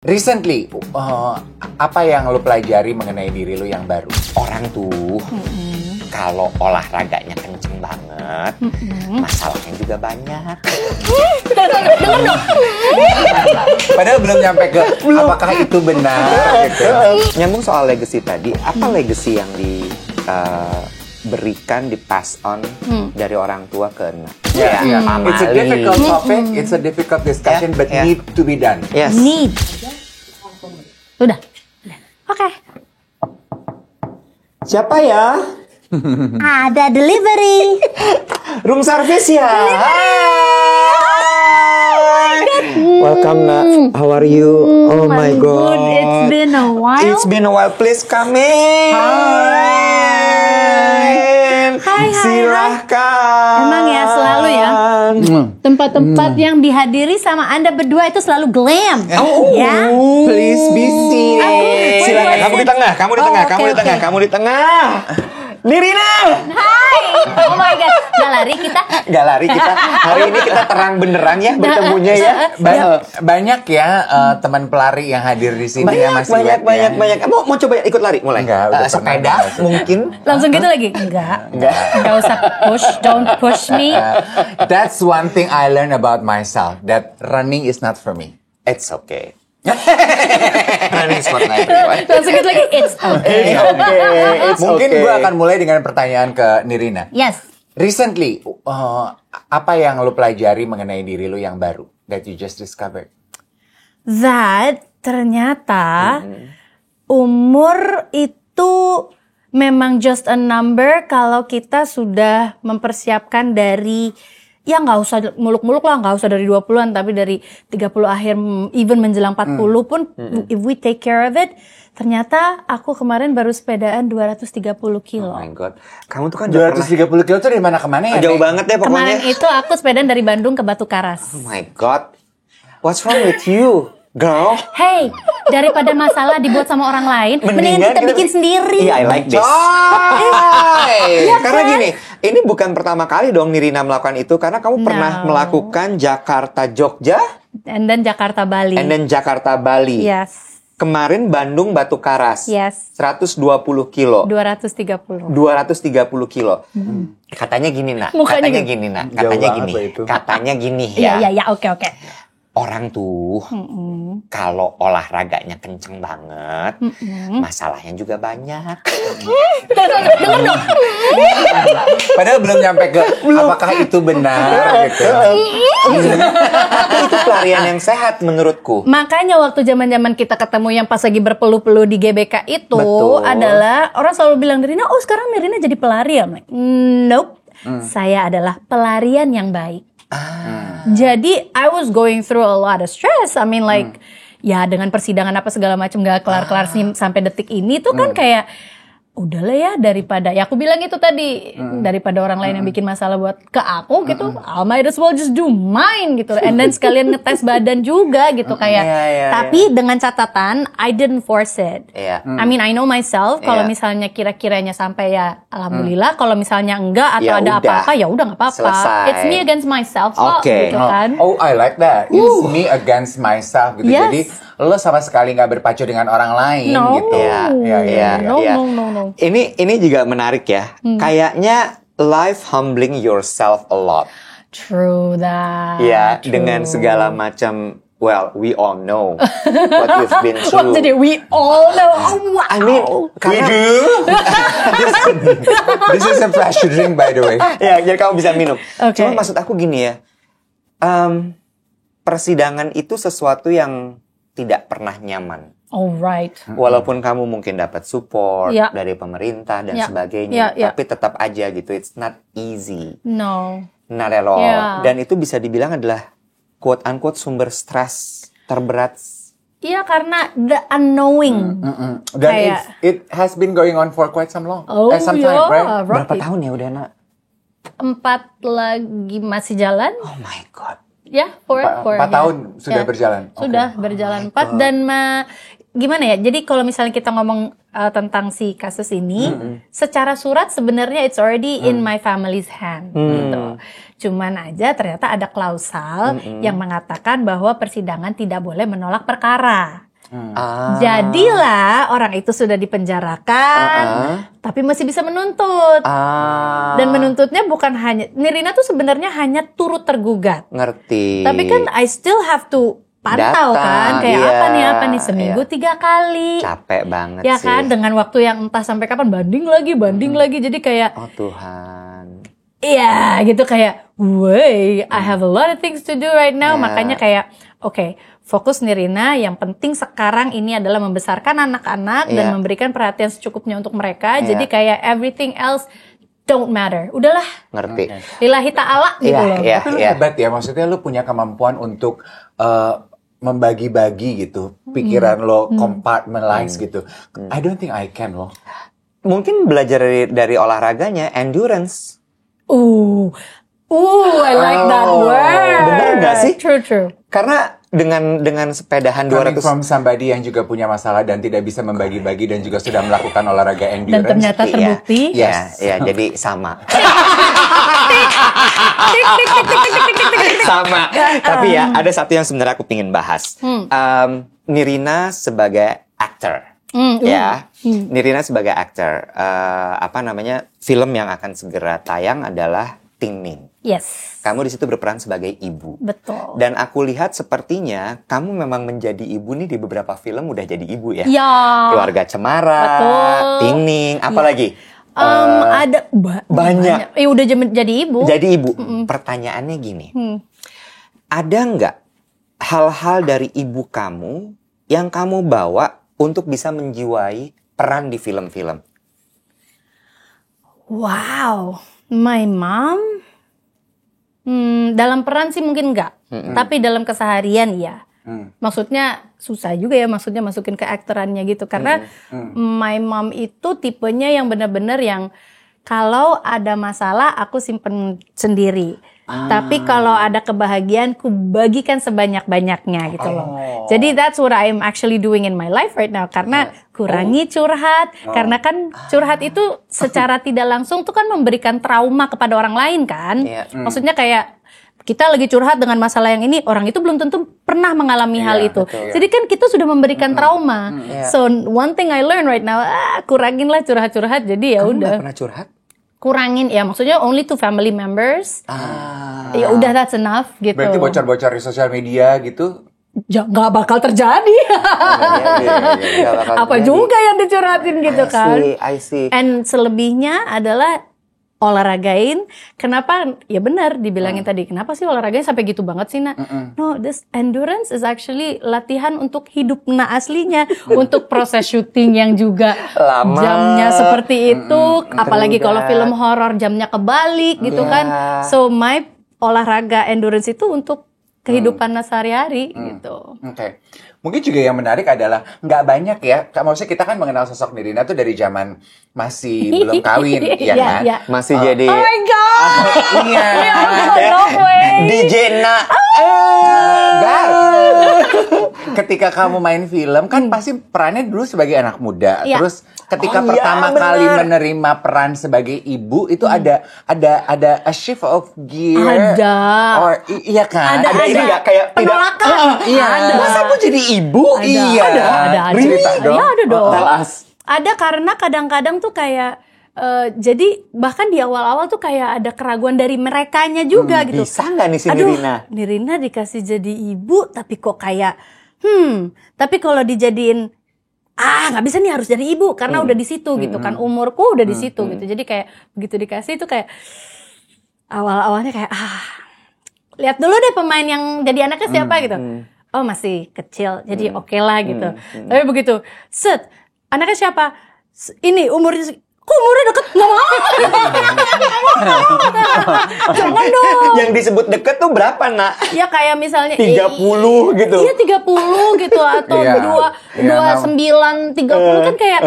Recently, apa yang lo pelajari mengenai diri lo yang baru? Orang tuh kalau olahraganya kenceng banget, masalahnya juga banyak. Padahal belum nyampe ke apakah itu benar gitu. Nyambung soal legacy tadi, apa legacy yang diberikan, di pass on dari orang tua ke anak? Yeah. Mama It's a Ali. difficult topic, it's a difficult discussion, but Yeah. need to be done. Yes. Need. Udah. Oke. Siapa ya? Ada delivery. Room service ya. Hai. Welcome nak. How are you? Oh my god. It's been a while. It's been a while. Please come in. Hai. Silahkan. Emang ya, selalu ya. Tempat-tempat yang dihadiri sama Anda berdua itu selalu glam. Ya. Please be seated. Silakan. Kamu di tengah. Kamu di tengah. Oh, Kamu di oke, tengah. oke. Kamu di tengah. Nirina. Hai. Oh my god. Gak lari kita. Gak lari kita. Hari ini kita terang beneran ya bertemunya ya. Banyak ya teman pelari yang hadir di sini ya Mas Iwet, ya. Banyak. Mau coba ikut lari mulai? Enggak, udah pernah. Sepeda mungkin. Langsung gitu lagi. Enggak usah push. Don't push me. That's one thing I learned about myself, that running is not for me. It's okay. Running is for everyone. Langsung gitu lagi. It's okay. Mungkin gue akan mulai dengan pertanyaan ke Nirina. Yes. Recently, apa yang lo pelajari mengenai diri lo yang baru, that you just discovered? That ternyata umur itu memang just a number kalau kita sudah mempersiapkan dari, ya nggak usah muluk-muluk lah, nggak usah dari 20-an, tapi dari 30 akhir, even menjelang 40 pun, if we take care of it, ternyata aku kemarin baru sepedaan 230 kilo. Oh my god. Kamu tuh kan udah 230 kilo tuh dari mana ke mana ya? jauh Nek? banget ya pokoknya. Kemarin itu aku sepedaan dari Bandung ke Batu Karas. Oh my god. What's wrong with you, girl? Hey, daripada masalah dibuat sama orang lain, mendingan kita bikin sendiri. Iya, I like this. Karena gini, ini bukan pertama kali dong Nirina melakukan itu, karena kamu pernah melakukan Jakarta Jogja, And then Jakarta Bali. and then Jakarta Bali. Yes. Kemarin Bandung Batu Karas. Yes. 120 kilo. 230. 230 kilo. Katanya gini nak. Mukanya Katanya gitu. gini nak. Jauh Katanya banget gini. loh itu. Katanya gini ya. Iya, oke. Orang tuh kalau olahraganya kenceng banget, masalahnya juga banyak. Padahal belum nyampe ke apakah itu benar gitu. Tapi itu pelarian yang sehat menurutku. Makanya waktu zaman-zaman kita ketemu yang pas lagi berpeluh-peluh di GBK itu Betul. adalah orang selalu bilang Nirina, oh sekarang Nirina jadi pelarian. Like, nope. Saya adalah pelarian yang baik. Jadi I was going through a lot of stress. I mean like ya dengan persidangan apa segala macam gak kelar-kelar sampai detik ini tuh kan kayak udahlah ya, daripada ya aku bilang itu tadi, daripada orang lain yang bikin masalah buat ke aku gitu, I might as well just do mine gitu. And then sekalian ngetes badan juga gitu kayak. Tapi dengan catatan I didn't force it. Iya. I mean I know myself kalau Iya. misalnya kira-kiranya sampai ya alhamdulillah, kalau misalnya enggak atau Ya ada udah. apa-apa ya udah nggak apa-apa. Selesai. It's me against myself kok Oke. gitu kan. Oh, I like that. It's me against myself gitu. Yes. Jadi lo sama sekali nggak berpacu dengan orang lain No. gitu. Iya. No. Ini juga menarik ya. Kayaknya life humbling yourself a lot. True that. Ya, true. dengan segala macam. Well, we all know what we've been What through. did we all know? Oh, wow. I mean, We karena do. This is a flash drink by the way. ya, jadi kamu bisa minum. Oke. Cuma maksud aku gini ya, persidangan itu sesuatu yang tidak pernah nyaman. Alright. Walaupun kamu mungkin dapat support Ya. dari pemerintah dan Ya. sebagainya, Ya. tapi tetap aja gitu, it's not easy, No. not at all. Ya. Dan itu bisa dibilang adalah quote unquote sumber stres terberat. Iya, karena the unknowing. Dan Kayak- it has been going on for quite some long. Oh some ya, time, right? Berapa tahun ya udah nak? 4 lagi masih jalan. Oh my god. Ya, 4 4 tahun sudah berjalan. Sudah berjalan 4 dan gimana ya? Jadi kalau misalnya kita ngomong tentang si kasus ini, secara surat sebenarnya it's already in my family's hand gitu. Cuman aja ternyata ada klausal yang mengatakan bahwa persidangan tidak boleh menolak perkara. Jadilah orang itu sudah dipenjarakan, tapi masih bisa menuntut. Dan menuntutnya bukan hanya, Nirina tuh sebenarnya hanya turut tergugat. Ngerti. Tapi kan I still have to pantau kan, kayak iya, apa nih seminggu 3 kali. Capek banget Ya sih. kan, dengan waktu yang entah sampai kapan, banding lagi. Jadi kayak, Oh Tuhan. iya gitu kayak, wey, I have a lot of things to do right now. Makanya kayak, oke, fokus Nirina, yang penting sekarang ini adalah membesarkan anak-anak dan memberikan perhatian secukupnya untuk mereka. Jadi kayak everything else don't matter. Udahlah, Ngerti. lillahi ta'ala gitu loh. Iya, Tapi lu hebat ya, maksudnya lu punya kemampuan untuk membagi-bagi gitu pikiran lo, compartmentalize gitu. I don't think I can loh. Mungkin belajar dari olahraganya, endurance. I like that word. Bener nggak sih? True. Karena dengan sepedahan Coming 200 from somebody yang juga punya masalah dan tidak bisa membagi-bagi dan juga sudah melakukan olahraga endurance. Dan ternyata terbukti. Iya, jadi sama. Sama. Tapi ya, ada satu yang sebenarnya aku pingin bahas. Nirina sebagai actor. Nirina sebagai actor. Film yang akan segera tayang adalah Ting Ning. Yes. Kamu di situ berperan sebagai ibu. Betul. Dan aku lihat sepertinya kamu memang menjadi ibu nih di beberapa film udah jadi ibu ya. Ya. Keluarga Cemara, Betul. Ting Ning, apalagi? Ada banyak. Udah jadi ibu. Jadi ibu. Pertanyaannya gini. Ada nggak hal-hal dari ibu kamu yang kamu bawa untuk bisa menjiwai peran di film-film? Wow. My mom? Dalam peran sih mungkin enggak. Tapi dalam keseharian ya. Maksudnya susah juga ya, maksudnya masukin ke aktorannya gitu. Karena my mom itu tipenya yang benar-benar yang kalau ada masalah aku simpen sendiri. Tapi kalau ada kebahagiaan ku bagikan sebanyak-banyaknya gitu loh. Jadi that's what I'm actually doing in my life right now. Karena kurangi curhat. Karena kan curhat itu secara tidak langsung tuh kan memberikan trauma kepada orang lain kan. Maksudnya kayak kita lagi curhat dengan masalah yang ini, orang itu belum tentu pernah mengalami hal itu. Jadi kan kita sudah memberikan trauma. So one thing I learn right now, kuranginlah curhat-curhat. Jadi ya Kamu udah. nggak pernah curhat? Kurangin ya, maksudnya only to family members. Ya udah, that's enough gitu. Berarti bocor-bocor di sosial media gitu. Ya nggak bakal terjadi. Apa juga yang dicurhatin gitu kan. I see. And selebihnya adalah olahragain. Kenapa? Ya benar dibilangin tadi. Kenapa sih olahragain sampai gitu banget sih, Nak? No, this endurance is actually latihan untuk hidup aslinya. Untuk proses syuting yang juga lama, jamnya seperti itu. Apalagi kalau film horor jamnya kebalik gitu kan. So my olahraga endurance itu untuk kehidupan sehari-hari gitu. Oke. Mungkin juga yang menarik adalah nggak banyak ya. Maksudnya kita kan mengenal sosok Nirina tuh dari zaman masih belum kawin, ya kan? Masih jadi Oh my god. Iya. No way. DJ Nak. Ketika kamu main film kan pasti perannya dulu sebagai anak muda. Iya. Terus ketika Oh, pertama iya, kali benar. menerima peran sebagai ibu itu ada a shift of gear. Ada. Iya kan? Ada ini nggak kayak penolakan. Iya. Ada. Masa aku jadi ibu? Iya. Ada. Cerita dong. Iya, ada dong. Tell us. Ada karena kadang-kadang tuh kayak jadi bahkan di awal-awal tuh kayak ada keraguan dari merekanya juga gitu. Bisa nggak nih si Aduh, Nirina? Nirina dikasih jadi ibu tapi kok kayak tapi kalau dijadiin nggak bisa nih, harus jadi ibu karena udah di situ gitu kan, umurku udah di situ gitu. Jadi kayak begitu dikasih itu kayak awal-awalnya kayak lihat dulu deh pemain yang jadi anaknya siapa gitu. Oh masih kecil jadi oke lah gitu. Tapi begitu anaknya siapa? Ini umurnya kok umurnya deket? Nggak mau. Jangan dong. Yang disebut deket tuh berapa, Nak? Ya kayak misalnya 30 gitu. Iya 30 gitu atau Iya. 29 30 kan kayak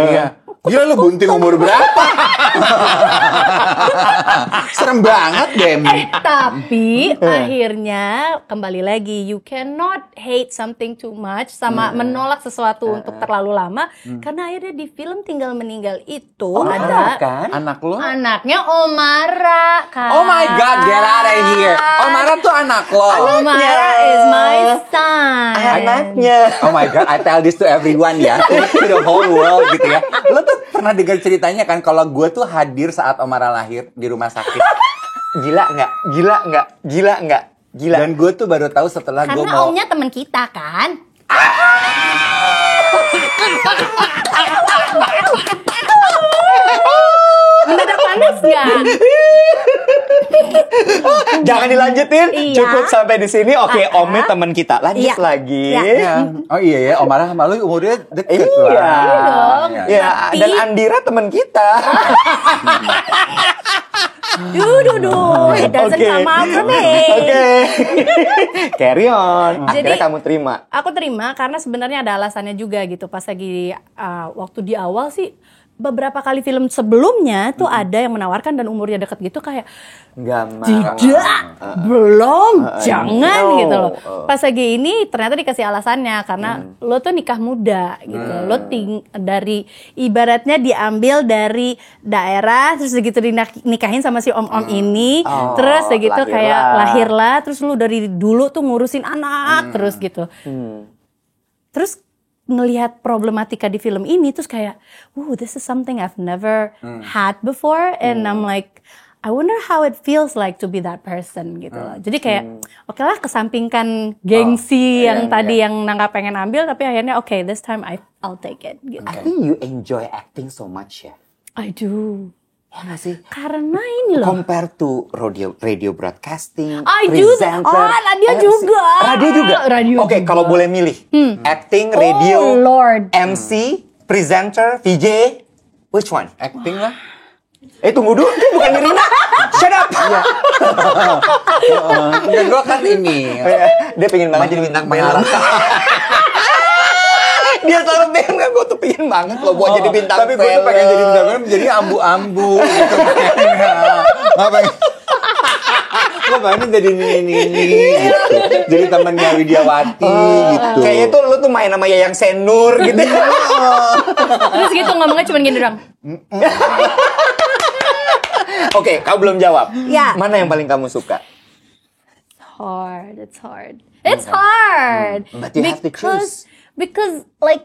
Gila lu bunting umur berapa? Serem banget, Dem. Tapi akhirnya kembali lagi, you cannot hate something too much sama menolak sesuatu untuk terlalu lama karena akhirnya di film Tinggal Meninggal itu ada kan? Anak lo? anaknya Omara kan. Oh my God, get out of here. Omara tuh anak lo. Omara is my son. Anaknya. Oh my God, I tell this to everyone ya, to the whole world gitu ya. Lo tuh pernah dengar ceritanya kan kalau gue tuh hadir saat Omara lahir di rumah sakit. Gila nggak? Gila nggak? Gila nggak? Gila. Dan gue tuh baru tahu setelah gue Karena mau. omnya teman kita kan. Mendadak panas nggak? Jangan dilanjutin. Iya. Cukup sampai di sini. Oke, Omnya teman kita. Lanjut Iya. lagi. Iya. Ya. Oh iya ya, Omara sama lu umurnya deket Iya. lah. Iya dong. Iya. Ya, Tapi- dan Andira teman kita. Duh, it doesn't Oke. come out for me. Oke. Carry on. Akhirnya Jadi- kamu terima. Aku terima karena sebenarnya ada alasannya juga gitu. Pas lagi waktu di awal sih beberapa kali film sebelumnya tuh ada yang menawarkan dan umurnya deket gitu kayak Nggak tidak, belum, jangan no. gitu loh. Pas lagi ini ternyata dikasih alasannya karena lo tuh nikah muda gitu. Lo dari ibaratnya diambil dari daerah terus begitu dinikahin sama si om-om ini, Oh, terus begitu lahirlah. kayak lahirlah, terus lo dari dulu tuh ngurusin anak terus gitu. Terus ngelihat problematika di film ini terus kayak, this is something I've never had before, and I'm like, I wonder how it feels like to be that person gitu loh. Jadi kayak, oke lah kesampingkan gengsi yang tadi yang Nangka pengen ambil, tapi akhirnya oke, this time I'll take it gitu. I think you enjoy acting so much ya. I do. Ya nggak sih? Karena ini loh. Compare to radio broadcasting, I do. presenter, Radio MC. juga. Radio juga. Radio Oke, juga. kalau boleh milih, acting, radio, Oh Lord. MC, presenter, VJ, which one? Acting lah. Tunggu dulu, itu bukan Nirina. Shut up. Ya gue kan ini. Dia pengen banget jadi bintang film. Dia selalu bilang gue tuh pengen banget loh buat jadi bintang Tapi film. gue tuh pengen jadi bintang film, jadi ambu-ambu gitu. Nggak pengen. Gue pengen jadi nini-nini gitu. Jadi temennya Widiawati gitu. Kayaknya tuh lu tuh main sama Yayang Senur gitu. Terus gitu ngomongnya cuma gini doang. Oke, kau belum jawab. Ya. Mana yang paling kamu suka? It's hard. It's hard. But you have to choose. Because like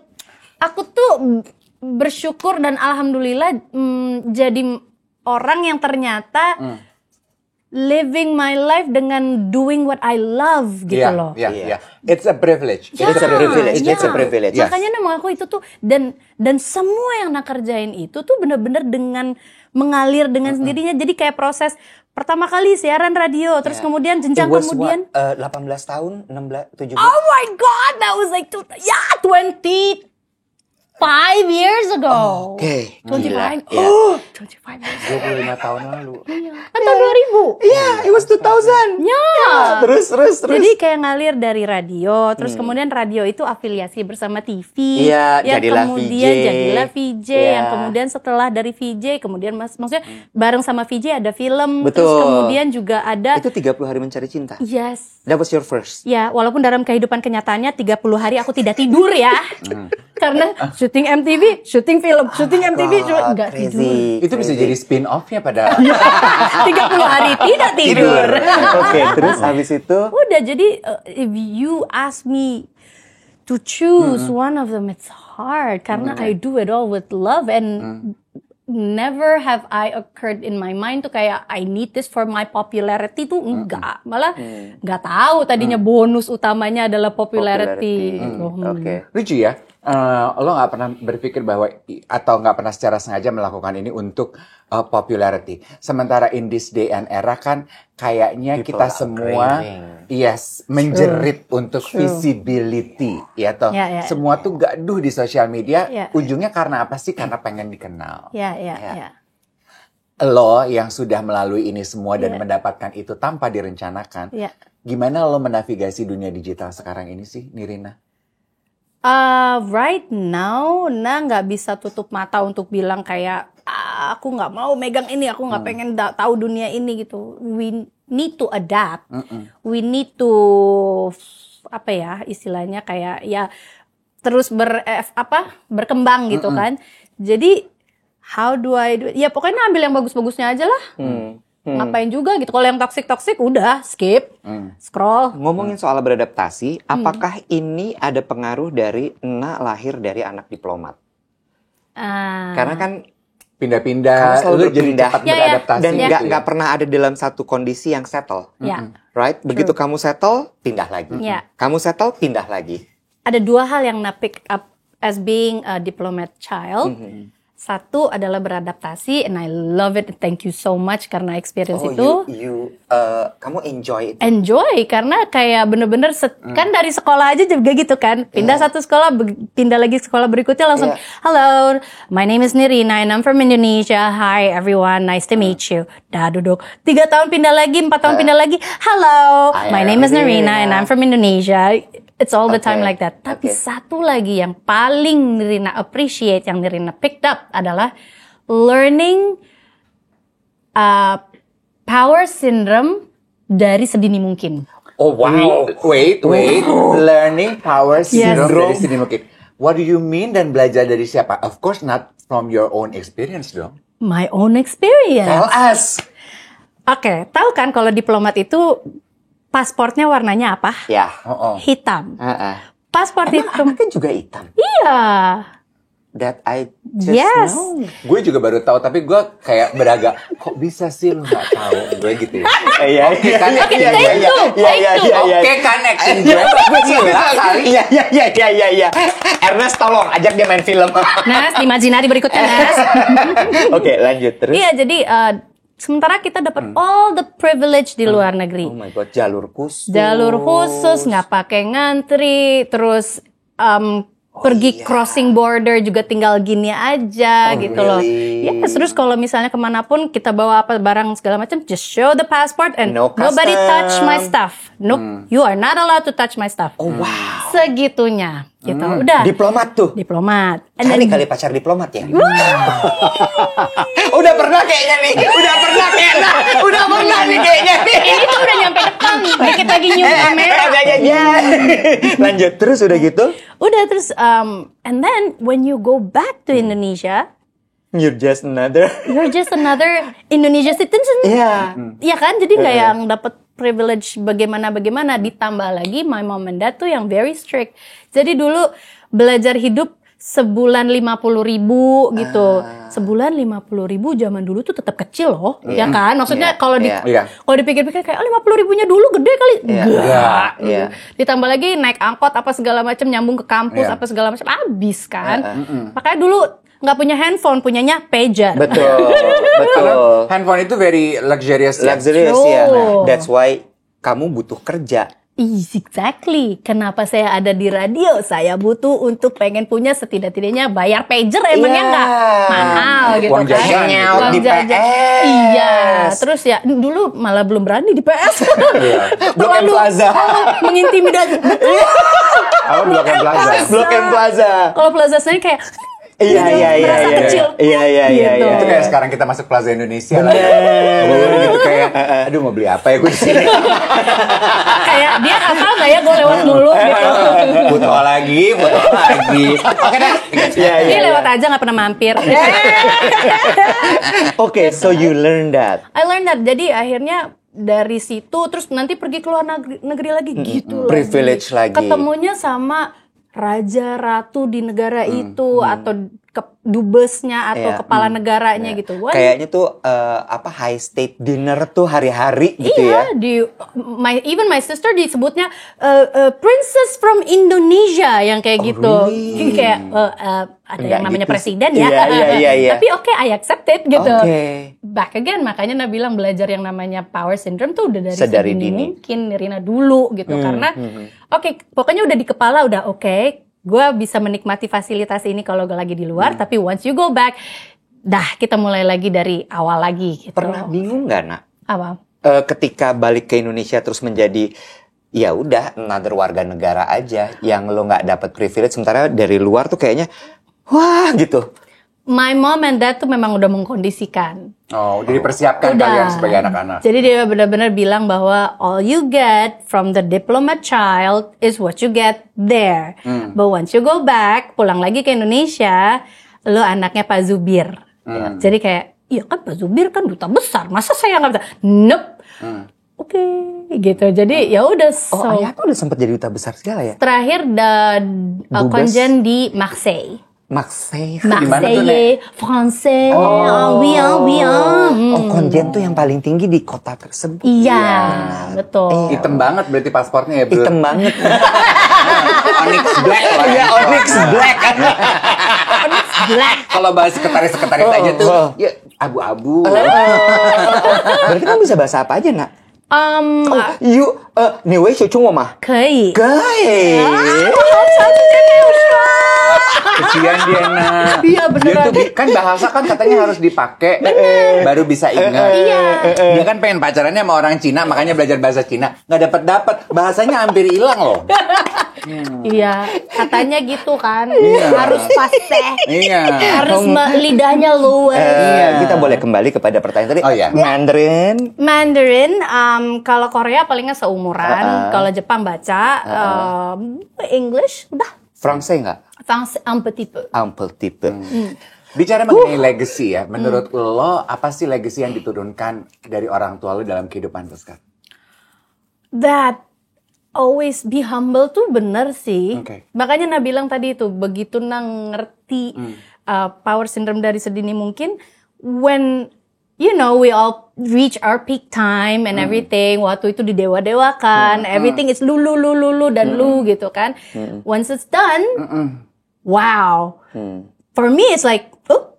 aku tuh bersyukur dan alhamdulillah jadi orang yang ternyata living my life dengan doing what I love gitu loh. Iya. It's a privilege. It's a privilege. It's a privilege. Yes. Makanya nama aku itu tuh dan semua yang nak kerjain itu tuh bener-bener dengan mengalir dengan sendirinya. Jadi kayak proses pertama kali siaran radio, terus kemudian jenjang It was kemudian. what, 18 tahun, 16, 17. Oh my God, that was like 25 years ago. Oke, 25. gila, ya. 25 years ago. 25 tahun lalu. Kan tahun 2000. Iya, it was 2000. Ya. Terus. Jadi kayak ngalir dari radio, terus kemudian radio itu afiliasi bersama TV. Iya, yang jadilah kemudian VJ. jadilah VJ, Iya. yang kemudian setelah dari VJ, kemudian maksudnya bareng sama VJ ada film, Betul. terus kemudian juga ada Itu 30 hari mencari cinta. yes. That was your first. Ya, walaupun dalam kehidupan kenyataannya 30 hari aku tidak tidur ya. Karena syuting MTV, syuting film, syuting MTV, enggak tidur. Itu bisa jadi spin-off-nya pada 30 hari tidak tidur. Oke, terus habis itu Udah, jadi if you ask me to choose one of them, it's hard karena I do it all with love and never have I occurred in my mind tuh kayak I need this for my popularity tuh enggak, malah nggak tahu tadinya bonus utamanya adalah popularity. Gitu. Oke. lucu ya. Lo nggak pernah berpikir bahwa atau nggak pernah secara sengaja melakukan ini untuk popularity. Sementara in this day and era kan kayaknya People kita are semua craving. menjerit untuk visibility, ya toh. Ya. Semua tuh gaduh di sosial media. Ya. Ujungnya karena apa sih? Karena pengen dikenal. Ya. Lo yang sudah melalui ini semua dan mendapatkan itu tanpa direncanakan. Ya. Gimana lo menavigasi dunia digital sekarang ini sih, Nirina? Right now, nggak bisa tutup mata untuk bilang kayak aku nggak mau megang ini, aku nggak pengen tahu dunia ini gitu. We need to adapt, we need to apa ya istilahnya kayak ya terus berkembang gitu kan. Jadi how do I do it? Ya pokoknya ambil yang bagus-bagusnya aja lah. Ngapain juga gitu. Kalau yang toxic udah skip, scroll. Ngomongin soal beradaptasi, apakah ini ada pengaruh dari lahir dari anak diplomat? Karena kan Pindah-pindah, kamu selalu lu jadi berpindah. cepat Ya, ya. beradaptasi dan gitu nggak pernah ada dalam satu kondisi yang settle, Ya. right? Begitu kamu settle, pindah lagi. Ya. Kamu settle, pindah lagi. Ada dua hal yang pick up as being a diplomat child. Satu adalah beradaptasi, and I love it. Thank you so much karena experience itu. Kamu enjoy it. Enjoy karena kayak bener-bener kan dari sekolah aja juga gitu kan. Pindah satu sekolah, pindah lagi sekolah berikutnya langsung hello, my name is Nirina and I'm from Indonesia. Hi everyone, nice to meet you. Dah duduk 3 tahun pindah lagi, 4 tahun pindah lagi. Hello, my name is Nirina and I'm from Indonesia. It's all the time like that. Tapi satu lagi yang paling Nirina appreciate, yang Nirina picked up adalah learning power syndrome dari sedini mungkin. Oh wow, wait, learning power syndrome dari sini mungkin. What do you mean dan belajar dari siapa? Of course not from your own experience dong. My own experience. Tell us. Oke, tahu kan kalau diplomat itu pasportnya warnanya apa? Ya. Hitam. Paspor Emang hitam. anaknya juga hitam. Iya. That I just Yes. know. Gue juga baru tahu, tapi gue kayak beragak, kok bisa sih lu nggak tahu? Gue gitu ya. Iya, Oke kan, Oke, iya, take iya, two, iya. take two. Oke kan, action gue bagus kali. Iya. Ernest tolong ajak dia main film. Nas, di Imaginary berikutnya, Nas. Oke, lanjut terus. Iya, jadi sementara kita dapat all the privilege di luar negeri. Oh my god, jalur khusus. Jalur khusus, nggak pakai ngantri, terus pergi crossing border juga tinggal gini aja gitu loh. Really? Yes, terus kalau misalnya kemanapun kita bawa apa barang segala macam, just show the passport and No nobody custom. touch my stuff. Nope, you are not allowed to touch my stuff. Oh wow. Segitunya, gitu. Udah. Diplomat tuh. Diplomat. And Cari then- kali pacar diplomat ya. Udah pernah kayaknya nih. Udah pernah nih kayaknya nih. Ini tuh udah nyampe depan, dikit lagi nyium kamera. Lanjut terus udah gitu. Udah terus, and then when you go back to Indonesia, You're just another. you're just another Indonesia citizen. Iya. Iya kan, jadi nggak yang dapat privilege bagaimana ditambah lagi my mom and dad tuh yang very strict. Jadi dulu belajar hidup sebulan 50.000 gitu. Sebulan 50.000 zaman dulu tuh tetap kecil loh, ya kan? Maksudnya kalau kalau dipikir-pikir kayak 50.000-nya dulu gede kali. Enggak. Iya. Ditambah lagi naik angkot apa segala macam, nyambung ke kampus apa segala macam, habis kan. Makanya dulu nggak punya handphone, punyanya pager. Betul. Handphone itu very luxurious ya. Luxurious ya. Oh. That's why kamu butuh kerja. Exactly. Kenapa saya ada di radio? Saya butuh untuk pengen punya setidak-tidaknya bayar pager, emangnya nggak mahal gitu Uang kan? jajan gitu. Uang Di jajan. PS. Iya. Terus ya dulu malah belum berani di PS. Blok M Plaza. Mengintimidasi. Oh, Blok M Plaza. Blok M Plaza. Kalau Plaza sendiri kayak Iya. merasa kecil. Iya. Gitu. Itu kayak sekarang kita masuk Plaza Indonesia lah. Bener. Gitu kayak, aduh mau beli apa ya gue di sini. Kayak dia hafal nggak ya gue lewat mulu gitu. Foto lagi. Oke deh. Dia lewat aja nggak pernah mampir. Oke, so you learn that. I learned that. Jadi akhirnya dari situ terus nanti pergi ke luar negeri lagi gitu lagi. Privilege lagi. Ketemunya sama raja ratu di negara itu atau dubesnya atau kepala negaranya gitu. Wah, Kayaknya tuh high state dinner tuh hari-hari gitu ya. iya, even my sister disebutnya princess from Indonesia yang kayak gitu. Really? Kayak ada yang namanya gitu presiden sih. ya. Iya. Tapi oke, I accept it gitu. Oke. Back again, makanya Nah bilang belajar yang namanya power syndrome tuh udah dari Sedari sedini dini. mungkin Nirina dulu gitu. Karena oke, pokoknya udah di kepala udah oke. Gue bisa menikmati fasilitas ini kalau gue lagi di luar, tapi once you go back, kita mulai lagi dari awal lagi gitu. Pernah bingung nggak, Nak? Apa? Ketika balik ke Indonesia terus menjadi ya udah another warga negara aja yang lo nggak dapat privilege, sementara dari luar tuh kayaknya wah gitu. My mom and dad tuh memang udah mengkondisikan. Oh, udah dipersiapkan kalian sebagai anak-anak. Jadi dia benar-benar bilang bahwa all you get from the diplomat child is what you get there. But once you go back, pulang lagi ke Indonesia, lo anaknya Pak Zubir. Jadi kayak, iya kan Pak Zubir kan duta besar, masa saya nggak bisa? Nope. Oke, gitu. Jadi ya udah. Oh, ayah tuh udah sempat jadi duta besar segala ya? Terakhir konjen di Marseille. Marseille. Français. Oh, konjen tuh yang paling tinggi di kota tersebut. Iya, betul. Hitam banget berarti pasportnya ya, Bro. Hitam banget. Onyx Black lah. Iya, Onyx Black. Onyx Black. Kalau bahas sekretaris aja tuh, ya abu-abu. Berarti kamu bisa bahasa apa aja, Nak?你会说中文吗？可以。可以。Kesian dia, Nak. Iya, beneran. Dia tuh kan bahasa kan katanya harus dipakai baru bisa ingat. Iya. Dia kan pengen pacarannya sama orang Cina, makanya belajar bahasa Cina. Nggak dapat. Bahasanya hampir hilang loh. Iya, katanya gitu kan. Iya. Harus fasih. Iya. Harus lidahnya luwes. Kita boleh kembali kepada pertanyaan tadi. Oh, iya. Mandarin, kalau Korea palingnya seumuran. Kalau Jepang baca, English udah. Fransai nggak? Français un petit peu. Un petit peu. Bicara mengenai legacy ya, menurut lo apa sih legacy yang diturunkan dari orang tua lo dalam kehidupan lo sekarang? That always be humble tuh bener sih. Okay. Makanya Nah bilang tadi itu, begitu Nah ngerti power syndrome dari sedini mungkin, when you know we all reach our peak time and everything, waktu itu didewa-dewakan, everything is lu dan lu gitu kan. Once it's done, wow. For me it's like, kok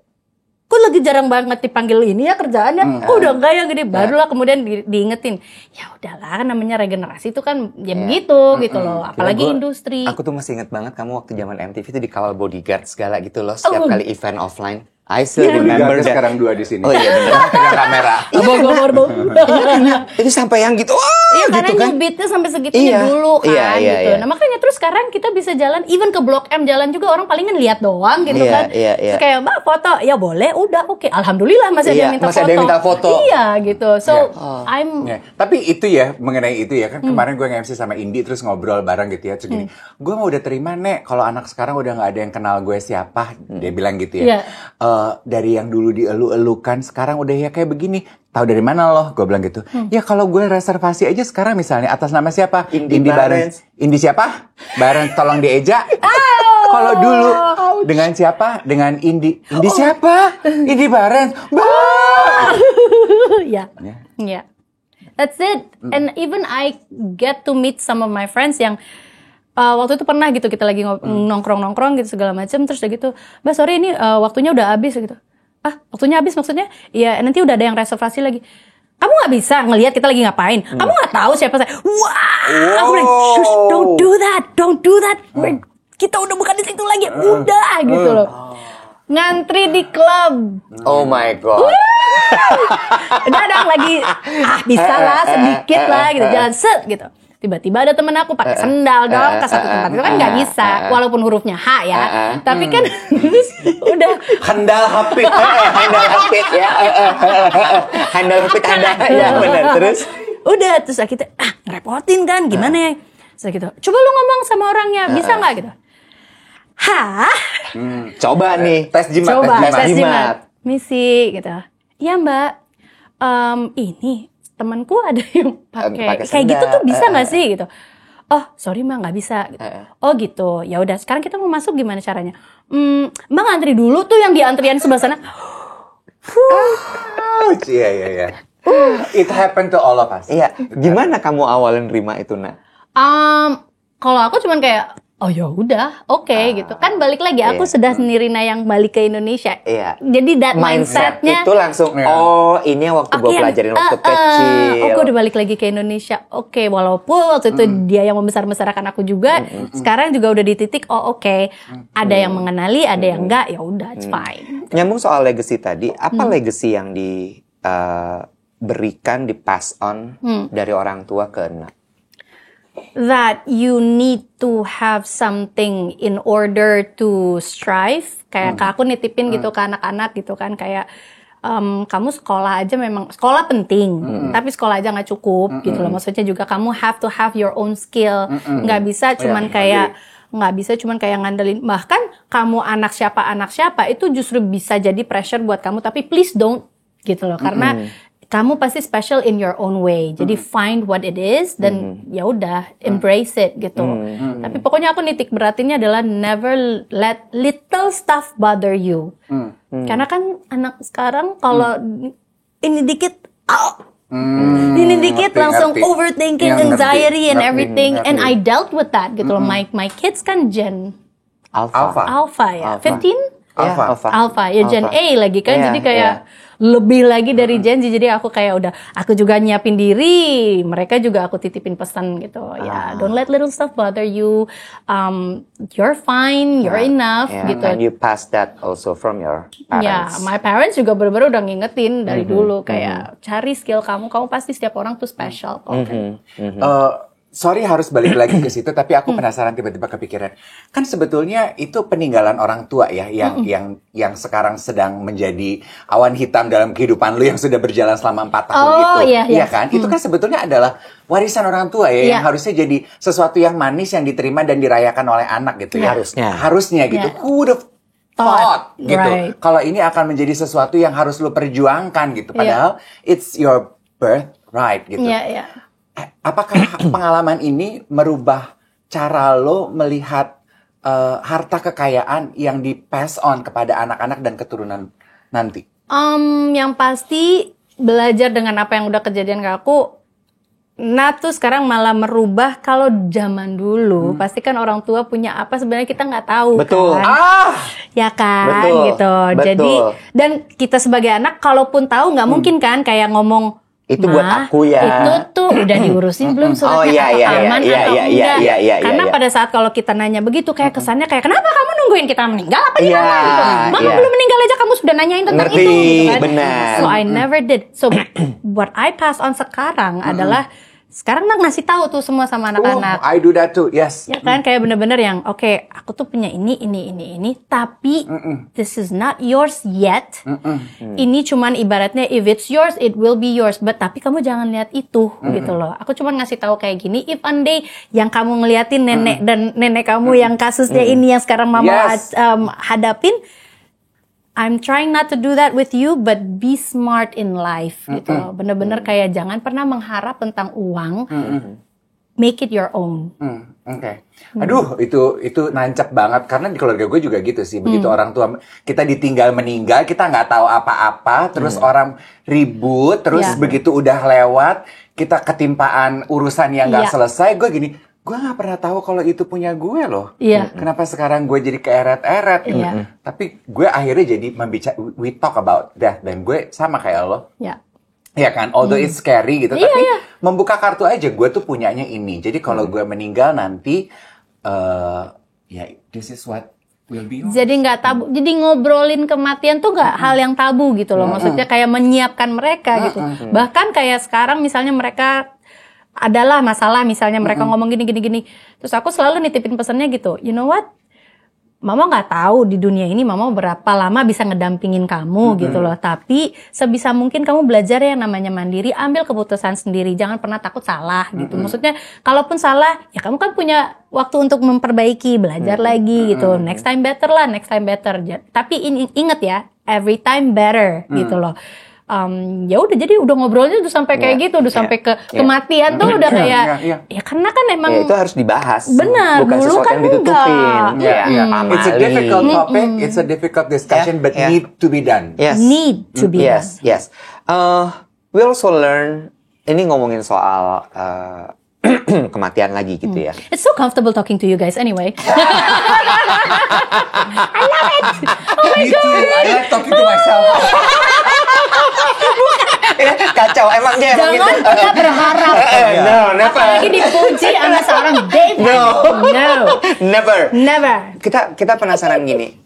lagi jarang banget dipanggil ini ya kerjaannya, kok udah enggak ya gini, barulah kemudian diingetin, ya udahlah kan namanya regenerasi itu kan ya begitu gitu loh, apalagi industri. Aku tuh masih inget banget kamu waktu zaman MTV itu dikawal bodyguard segala gitu loh, setiap kali event offline. I still remember that. Sekarang 2 di sini. Oh iya benar. Pegang kamera. Itu sampai yang gitu. Iya, gitu karena kan. nyubitnya sampai segitunya dulu kan gitu. Iya. Nah makanya terus sekarang kita bisa jalan, even ke Blok M jalan juga orang palingan lihat doang gitu kan. Iya. Terus kayak Mbak foto, ya boleh, udah oke. Alhamdulillah masih ada yang minta masih foto. ada yang minta foto. Iya gitu. So Ya. Tapi itu ya, mengenai itu ya kan kemarin gue nge-MC sama Indi terus ngobrol bareng gitu ya. Terus gini, gue mau udah terima Nek kalau anak sekarang udah gak ada yang kenal gue siapa. Dia bilang gitu ya. Dari yang dulu dielu-elukan sekarang udah ya kayak begini. Tahu dari mana loh? Gue bilang gitu. Ya kalau gue reservasi aja sekarang misalnya atas nama siapa? Indi Barens. Indi siapa? Barens tolong dieja. Kalau dulu dengan siapa? Dengan Indi. Indi siapa? Indi Barens. Ya. That's it. And even I get to meet some of my friends yang waktu itu pernah gitu kita lagi nongkrong gitu segala macam, terus udah gitu, Mbak sorry ini waktunya udah habis gitu. Waktunya habis maksudnya? Ya nanti udah ada yang reservasi lagi. Kamu nggak bisa ngelihat kita lagi ngapain? Kamu nggak tahu siapa saya? Wah, aku bilang, shush, don't do that. Kita udah bukan di situ lagi, udah gitu loh. Ngantri di klub. Oh my god. Udah dong lagi, bisa lah sedikit lah gitu, jalan set gitu. Tiba-tiba ada temen aku pakai sendal dong ke satu tempat, itu kan nggak bisa, walaupun hurufnya H ya, tapi kan udah handal hapit ya, handal hapit ya benar. Terus kita ngerepotin kan, gimana ya? Terus gitu, coba lu ngomong sama orangnya, bisa nggak gitu? Coba nih tes jimat. Misi gitu. Iya Mbak, ini temanku ada yang pakai kayak gitu tuh bisa nggak sih gitu? Oh sorry Mbak nggak bisa. Gitu. Oh gitu. Ya udah sekarang kita mau masuk gimana caranya? Mbak ngantri dulu tuh yang di antrian sebelah sana. Iya. It happened to all of us. Iya. Gimana kamu awalnya nerima itu Nak? Kalau aku cuman kayak oh ya udah, oke gitu kan, balik lagi aku sudah Nirina yang balik ke Indonesia. Jadi that mindsetnya itu langsung ini yang waktu gue pelajarin waktu kecil. Aku udah balik lagi ke Indonesia. Oke, walaupun waktu itu dia yang membesar-besarkan aku juga, sekarang juga udah di titik ada yang mengenali, ada yang enggak, ya udah it's fine. Nyambung soal legacy tadi, apa legacy yang diberikan, di pass on dari orang tua ke anak? that you need to have something in order to strive. Kayak aku nitipin gitu ke anak-anak gitu kan, kayak kamu sekolah aja memang, sekolah penting, tapi sekolah aja nggak cukup gitu loh. Maksudnya juga kamu have to have your own skill. Nggak bisa cuman kayak ngandelin, bahkan kamu anak siapa itu justru bisa jadi pressure buat kamu, tapi please don't gitu loh, karena kamu pasti special in your own way. Jadi find what it is dan ya udah embrace it gitu. Tapi pokoknya aku nitik beratinnya adalah never let little stuff bother you. Karena kan anak sekarang kalau ini dikit ini dikit langsung overthinking, anxiety and everything. And I dealt with that gitu loh. My kids kan Gen Alpha ya. 15? Alpha ya, Gen A lagi kan. Jadi kayak lebih lagi dari Gen Z. Jadi aku kayak aku juga nyiapin diri, mereka juga aku titipin pesan gitu. Ya, don't let little stuff bother you. You're fine, you're enough gitu. And you pass that also from your parents. Ya, my parents juga bener-bener udah ngingetin dari dulu kayak cari skill kamu pasti setiap orang tuh special kok. Sorry harus balik lagi ke situ, tapi aku penasaran tiba-tiba kepikiran. Kan sebetulnya itu peninggalan orang tua ya, yang sekarang sedang menjadi awan hitam dalam kehidupan lu yang sudah berjalan selama 4 tahun itu. Iya kan? Itu kan sebetulnya adalah warisan orang tua ya, yang harusnya jadi sesuatu yang manis yang diterima dan dirayakan oleh anak gitu ya. Harusnya gitu. Who would have thought gitu. Right. Kalau ini akan menjadi sesuatu yang harus lu perjuangkan gitu. Padahal it's your birthright gitu. Apakah pengalaman ini merubah cara lo melihat harta kekayaan yang di-pass on kepada anak-anak dan keturunan nanti? Yang pasti belajar dengan apa yang udah kejadian ke aku. Tuh sekarang malah merubah. Kalau zaman dulu pasti kan orang tua punya apa sebenarnya kita nggak tahu. Betul. Kan? Ya kan gitu. Jadi dan kita sebagai anak kalaupun tahu nggak mungkin kan kayak ngomong, itu buat aku ya. Itu tuh udah diurusin belum suratnya aman atau enggak? Karena pada saat kalau kita nanya begitu kayak kesannya kayak kenapa kamu nungguin kita meninggal apa gimana gitu. Mama belum meninggal aja kamu sudah nanyain tentang itu gitu kan. Benar. So I never did. So what I pass on sekarang adalah sekarang ngasih tahu tuh semua sama anak-anak. I do that too. Yes. Ya kan kayak bener-bener yang oke, aku tuh punya ini, tapi this is not yours yet. Ini cuman ibaratnya if it's yours, it will be yours. But tapi kamu jangan lihat itu gitu loh. Aku cuman ngasih tahu kayak gini. If one day yang kamu ngeliatin nenek dan nenek kamu yang kasusnya ini yang sekarang mama hadapin, I'm trying not to do that with you, but be smart in life gitu loh. Bener-bener kayak jangan pernah mengharap tentang uang. Make it your own. Oke. Aduh, itu nancep banget karena di keluarga gue juga gitu sih. Begitu orang tua kita ditinggal meninggal, kita nggak tahu apa-apa, terus orang ribut, terus begitu udah lewat, kita ketimpaan urusan yang nggak selesai. Gue gini, gue nggak pernah tahu kalau itu punya gue loh. Kenapa sekarang gue jadi keeret-eret? Tapi gue akhirnya jadi we talk about that, dan gue sama kayak lo. Ya kan, although it's scary gitu, tapi membuka kartu aja, gue tuh punyanya ini. Jadi kalau gue meninggal nanti, this is what will be. Jadi nggak tabu, jadi ngobrolin kematian tuh nggak hal yang tabu gitu loh. Maksudnya kayak menyiapkan mereka gitu. Bahkan kayak sekarang misalnya mereka adalah masalah, misalnya mereka ngomong gini. Terus aku selalu nitipin pesannya gitu, you know what? Mama nggak tahu di dunia ini mama berapa lama bisa ngedampingin kamu gitu loh. Tapi sebisa mungkin kamu belajar yang namanya mandiri, ambil keputusan sendiri. Jangan pernah takut salah gitu. Maksudnya kalaupun salah, ya kamu kan punya waktu untuk memperbaiki, belajar lagi gitu. Next time better. Tapi inget ya, every time better gitu loh. Ya udah, jadi udah ngobrolnya udah sampai kayak gitu, udah sampai ke kematian tuh udah kayak ya karena kan emang itu harus dibahas. Benar, bukan dulu sesuatu kan yang ditutupin. It's a difficult topic, it's a difficult discussion, but need to be done. Need to be done. Yes. We also learn, ini ngomongin soal kematian lagi gitu ya. It's so comfortable talking to you guys anyway. I love it. Oh my Me too. I like talking to myself. Kacau, emang dia emang Jangan gitu. kita berharap. No, never. Apalagi dipuji sama seorang Dave. No. Never. Kita penasaran gini.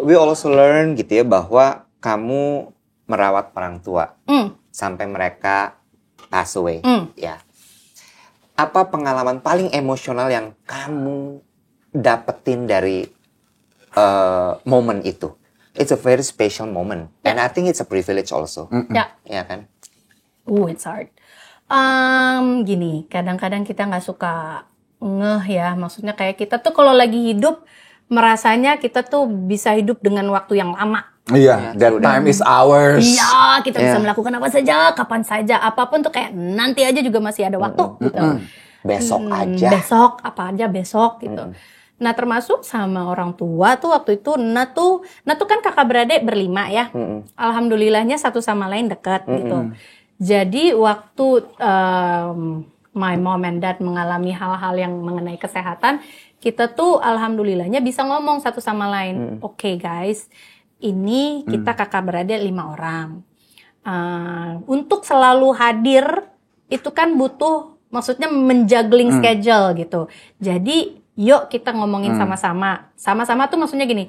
We also learn gitu ya bahwa kamu merawat orang tua sampai mereka pass away. Ya. apa pengalaman paling emosional yang kamu dapetin dari momen itu? It's a very special moment, and I think it's a privilege also. Ya kan? It's hard. Gini, kadang-kadang kita nggak suka ya, maksudnya kayak kita tuh kalau lagi hidup merasanya kita tuh bisa hidup dengan waktu yang lama. Iya, that time is ours. Iya, kita bisa melakukan apa saja, kapan saja, apapun tuh kayak nanti aja juga masih ada waktu gitu. Besok aja. Besok, apa aja besok gitu. Nah, termasuk sama orang tua tuh waktu itu Nah tuh kan kakak beradik berlima ya. Alhamdulillahnya satu sama lain dekat gitu. Jadi waktu my mom and dad mengalami hal-hal yang mengenai kesehatan, kita tuh alhamdulillahnya bisa ngomong satu sama lain. Oke, guys, ini kita kakak beradik 5 orang. Untuk selalu hadir itu kan butuh, maksudnya menjuggling schedule gitu. Jadi yuk kita ngomongin sama-sama. Sama-sama tuh maksudnya gini,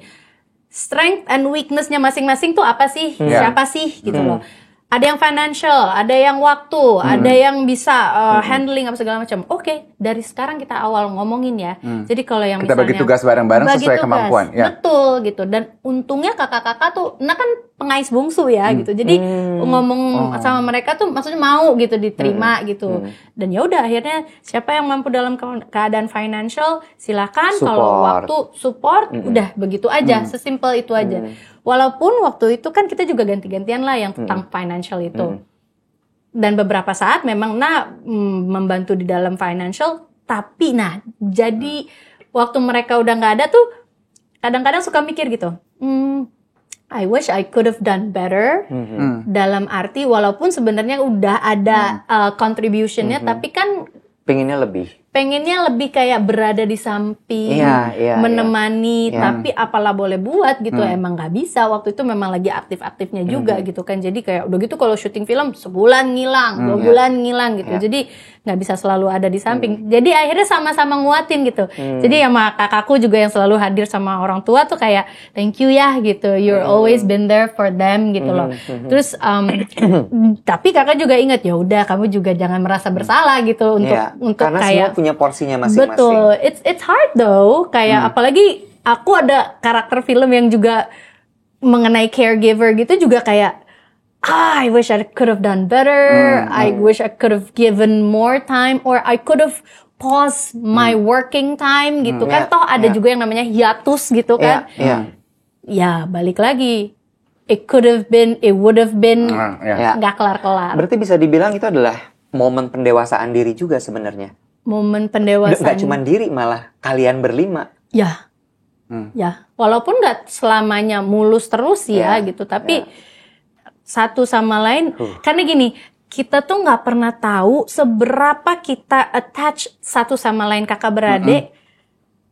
strength and weakness-nya masing-masing tuh apa sih? Siapa sih gitu loh. Ada yang financial, ada yang waktu, ada yang bisa handling apa segala macam. Oke, dari sekarang kita awal ngomongin ya. Jadi kalau yang kita misalnya bagi tugas bareng-bareng sesuai kemampuan. Ya. Betul gitu. Dan untungnya kakak-kakak tuh, kan pengais bungsu ya gitu. Jadi ngomong sama mereka tuh maksudnya mau gitu diterima gitu. Dan ya udah akhirnya siapa yang mampu dalam keadaan financial silakan. Kalau waktu support udah begitu aja, sesimpel itu aja. Walaupun waktu itu kan kita juga ganti-gantian lah yang tentang financial itu. Dan beberapa saat memang membantu di dalam financial. Tapi jadi waktu mereka udah gak ada tuh, kadang-kadang suka mikir gitu. I wish I could have done better. Dalam arti walaupun sebenarnya udah ada contributionnya, tapi kan pengennya lebih kayak berada di samping, menemani, tapi apalah boleh buat gitu. Emang nggak bisa, waktu itu memang lagi aktif-aktifnya juga gitu kan. Jadi kayak udah gitu kalau syuting film sebulan ngilang, 2 bulan ngilang gitu. Jadi nggak bisa selalu ada di samping. Jadi akhirnya sama-sama nguatin gitu. Jadi sama kakakku juga yang selalu hadir sama orang tua tuh kayak thank you ya gitu. You're always been there for them gitu loh. Terus tapi kakak juga ingat ya udah kamu juga jangan merasa bersalah gitu untuk karena kayak semua punya porsinya masing-masing. Betul, it's hard though. Kayak apalagi aku ada karakter film yang juga mengenai caregiver gitu juga kayak I wish I could have done better. I wish I could have given more time, or I could have paused my working time gitu kan. Toh ada juga yang namanya hiatus gitu kan. Ya balik lagi. It would have been nggak kelar-kelar. Berarti bisa dibilang itu adalah momen pendewasaan diri juga sebenarnya. Momen pendewasaan. Gak cuma diri, malah kalian berlima. Ya, ya. Walaupun gak selamanya mulus terus ya gitu, tapi satu sama lain. Karena gini, kita tuh gak pernah tahu seberapa kita attach satu sama lain kakak beradik.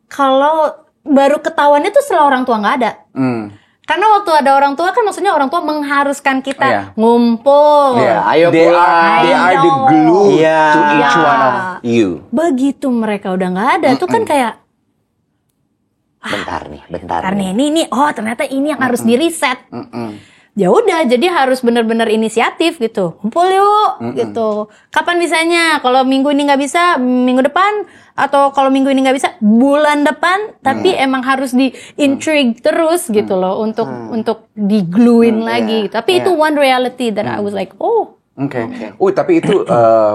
Kalau baru ketahuannya tuh setelah orang tua gak ada. Karena waktu ada orang tua kan maksudnya orang tua mengharuskan kita ngumpul. Ayo pulang. They are the glue to each one of you. Begitu mereka udah nggak ada, tuh kan kayak bentar nih. Ini ternyata ini yang harus di reset. Ya udah, jadi harus benar-benar inisiatif gitu. Kumpul yuk gitu. Kapan bisanya? Kalau minggu ini nggak bisa, minggu depan, atau kalau minggu ini nggak bisa, bulan depan. Tapi emang harus di intrigue terus gitu loh untuk digluin lagi. Tapi itu one reality that I was like, tapi itu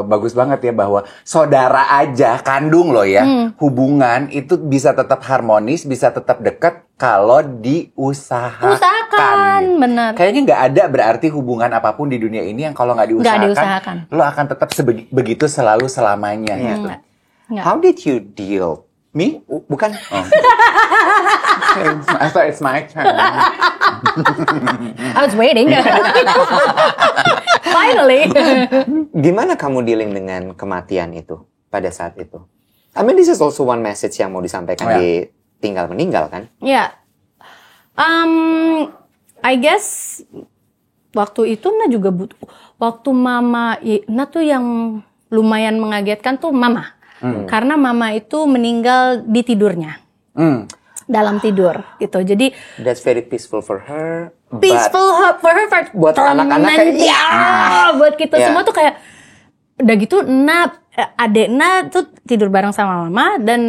bagus banget ya bahwa saudara aja kandung loh ya, hubungan itu bisa tetap harmonis, bisa tetap dekat kalau diusahakan. Benar. Kayaknya nggak ada berarti hubungan apapun di dunia ini yang kalau nggak diusahakan, lo akan tetap begitu selalu selamanya. Gitu. How did you deal? Me? Bukan. I thought it's my turn. I was waiting. Finally. Gimana kamu dealing dengan kematian itu pada saat itu? I mean, this is also one message yang mau disampaikan di tinggal meninggal kan? Ya. I guess waktu itu juga butuh. Waktu mama, tuh yang lumayan mengagetkan tuh mama. Karena mama itu meninggal di tidurnya. Dalam tidur gitu. Jadi that's very peaceful for her. For her buat anak-anak kayak buat kita semua tuh kayak udah gitu adek Na tuh tidur bareng sama mama dan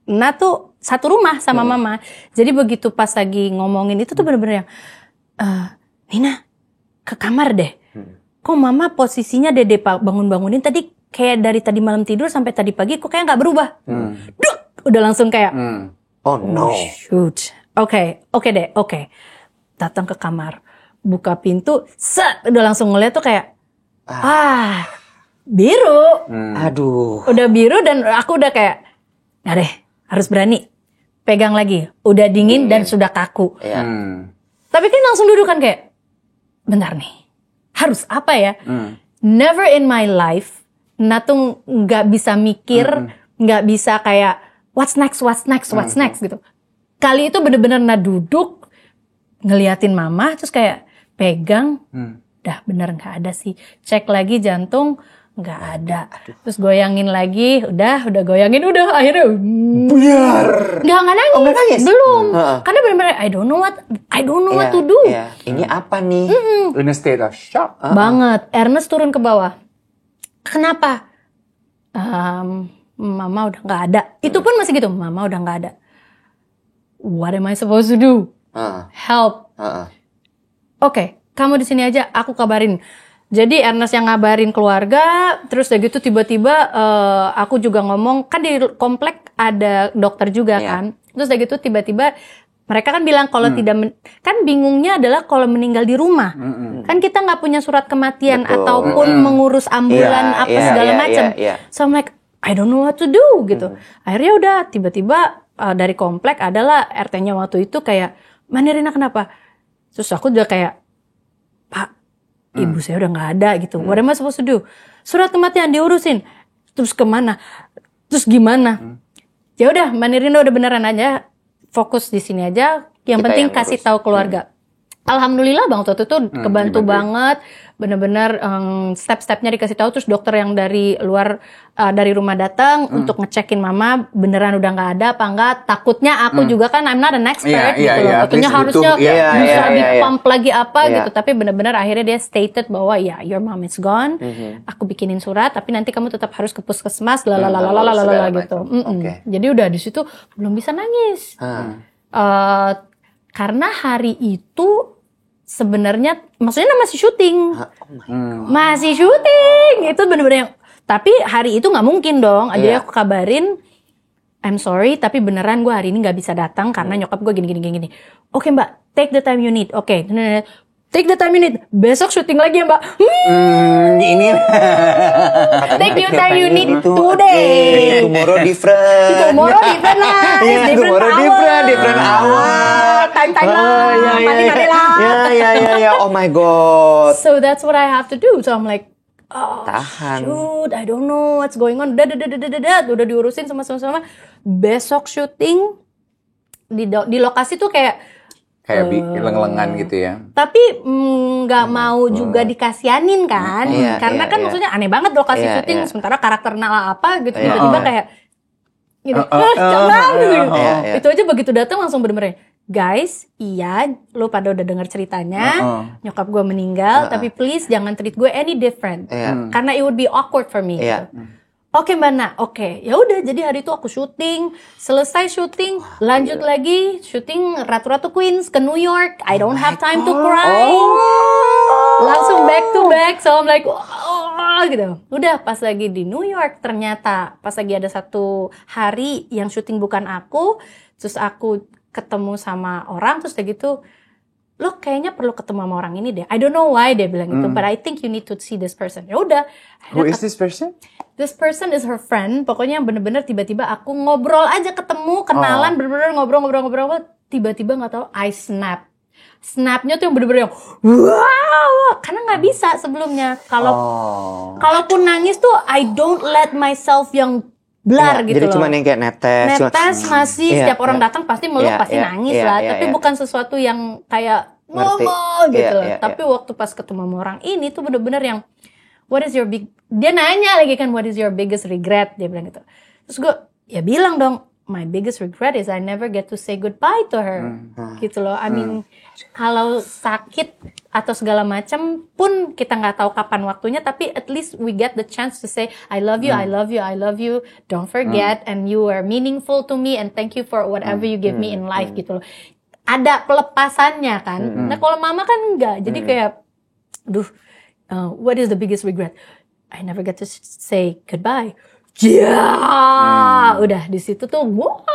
Na tuh satu rumah sama mama. Jadi begitu pas lagi ngomongin itu tuh bener-bener yang Nina ke kamar deh. Kok mama posisinya dede bangun-bangunin tadi kayak dari tadi malam tidur sampai tadi pagi kok kayak nggak berubah. Duk, udah langsung kayak oh no. Shoot. Oke deh. Datang ke kamar, buka pintu, set, udah langsung ngeliat tuh kayak biru. Aduh. Udah biru dan aku udah kayak, nah deh, harus berani. Pegang lagi, udah dingin dan sudah kaku. Tapi kan langsung duduk kan kayak, bentar nih, harus apa ya? Never in my life, Natung nggak bisa mikir, nggak bisa kayak, what's next gitu. Kali itu bener-bener Na duduk, ngeliatin mama, terus kayak pegang, dah bener nggak ada sih. Cek lagi jantung, nggak ada. Terus goyangin lagi, udah goyangin, udah akhirnya Buyar. nggak nangis. Oh, nggak nangis? Belum. Karena bener-bener I don't know what to do. Ini apa nih? In a state of shock. Banget. Ernest turun ke bawah. Kenapa? Mama udah nggak ada. Itu pun masih gitu. Mama udah nggak ada. What am I supposed to do? Help. Oke, kamu di sini aja. Aku kabarin. Jadi Ernest yang ngabarin keluarga. Terus udah gitu tiba-tiba aku juga ngomong. Kan di komplek ada dokter juga kan. Terus udah gitu tiba-tiba mereka kan bilang kalau tidak kan bingungnya adalah kalau meninggal di rumah. Kan kita nggak punya surat kematian ataupun mengurus ambulan segala macam. So I'm like, I don't know what to do gitu. Akhirnya udah tiba-tiba dari komplek adalah RT-nya waktu itu kayak, Mbak Nirina kenapa? Terus aku udah kayak, Pak, ibu saya udah nggak ada gitu. What am I supposed to do? Surat kematian diurusin. Terus kemana? Terus gimana? Ya udah, Mbak Nirina udah beneran aja. Fokus di sini aja. Yang penting kasih tahu keluarga. Alhamdulillah Bang Toto tuh kebantu banget. Bener-bener step-stepnya dikasih tahu. Terus dokter yang dari luar dari rumah datang untuk ngecekin mama beneran udah nggak ada apa enggak. Takutnya aku juga kan I'm not an expert gitu loh. Takutnya harusnya bisa dipump lagi apa gitu. Tapi bener-bener akhirnya dia stated bahwa ya your mom is gone. Aku bikinin surat tapi nanti kamu tetap harus ke puskesmas lalalala gitu. Jadi udah di situ belum bisa nangis. Karena hari itu sebenarnya maksudnya masih syuting. Masih syuting. Itu bener-bener yang tapi hari itu nggak mungkin dong. Jadi aku kabarin I'm sorry tapi beneran gue hari ini nggak bisa datang karena nyokap gue gini. Oke Mbak, take the time you need. Oke. Take the time you need. Besok syuting lagi ya Mbak. Ini Take the time you need today. Tomorrow different. Tomorrow different lah. Different hour. Time lah. Mati lah. Ya. Oh my god. So that's what I have to do. So I'm like, Tahan. shoot, I don't know what's going on. Udah diurusin sama. Besok syuting di lokasi tuh kayak leng-lengan gitu ya. Tapi nggak mau juga dikasianin kan. Karena kan maksudnya aneh banget lokasi syuting. Sementara karakter Nala apa gitu. Tiba-tiba kayak gitu. Jangan gitu. Itu aja begitu datang langsung bener-bener, guys, iya lo pada udah denger ceritanya. Nyokap gue meninggal. Tapi please jangan treat gue any different. Karena it would be awkward for me gitu. Oke Mbak Na, oke. Ya udah jadi hari itu aku syuting, selesai syuting, lanjut lagi syuting Ratu-Ratu Queens ke New York. I don't have time to cry. Langsung back to back. So I'm like, gitu. Udah pas lagi di New York ternyata pas lagi ada satu hari yang syuting bukan aku, terus aku ketemu sama orang terus kayak gitu. Lo kayaknya perlu ketemu sama orang ini deh. I don't know why dia bilang gitu, but I think you need to see this person. Ya udah. Who is this person? This person is her friend. Pokoknya yang bener-bener tiba-tiba aku ngobrol aja ketemu, kenalan, bener-bener ngobrol. Tiba-tiba nggak tahu, I snap. Snapnya tuh yang bener-bener yang wow, karena nggak bisa sebelumnya. Kalaupun nangis tuh, I don't let myself yang blar gitu jadi loh. Jadi cuma yang kayak netes masih setiap orang datang pasti meluk pasti nangis lah. Tapi bukan sesuatu yang kayak ngomong gitu loh. Tapi waktu pas ketemu sama orang ini tuh bener-bener yang dia nanya lagi kan what is your biggest regret, dia bilang gitu. Terus gue ya bilang dong, my biggest regret is I never get to say goodbye to her. Gitu loh. I mean, kalau sakit atau segala macam pun kita nggak tahu kapan waktunya, tapi at least we get the chance to say I love you, I love you, I love you. Don't forget, and you are meaningful to me, and thank you for whatever you give me in life gitu loh. Ada pelepasannya kan. Nah kalau mama kan enggak. Jadi kayak, what is the biggest regret? I never get to say goodbye. Udah di situ tuh what?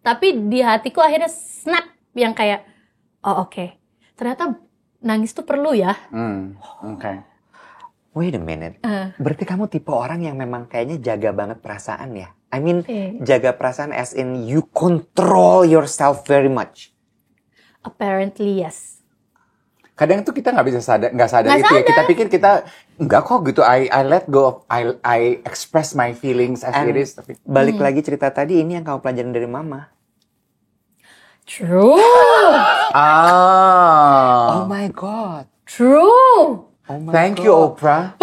Tapi di hatiku akhirnya snap yang kayak oke. Ternyata nangis tuh perlu ya. Okay. Wait a minute. Berarti kamu tipe orang yang memang kayaknya jaga banget perasaan ya? I mean, jaga perasaan as in you control yourself very much. Apparently yes. Kadang tuh kita nggak sadar itu ya. Kita pikir kita enggak kok gitu. I let go of I express my feelings as it is. Tapi balik lagi cerita tadi, ini yang kamu pelajarin dari mama. True. Oh my God. True. Oh my Thank God. you Oprah.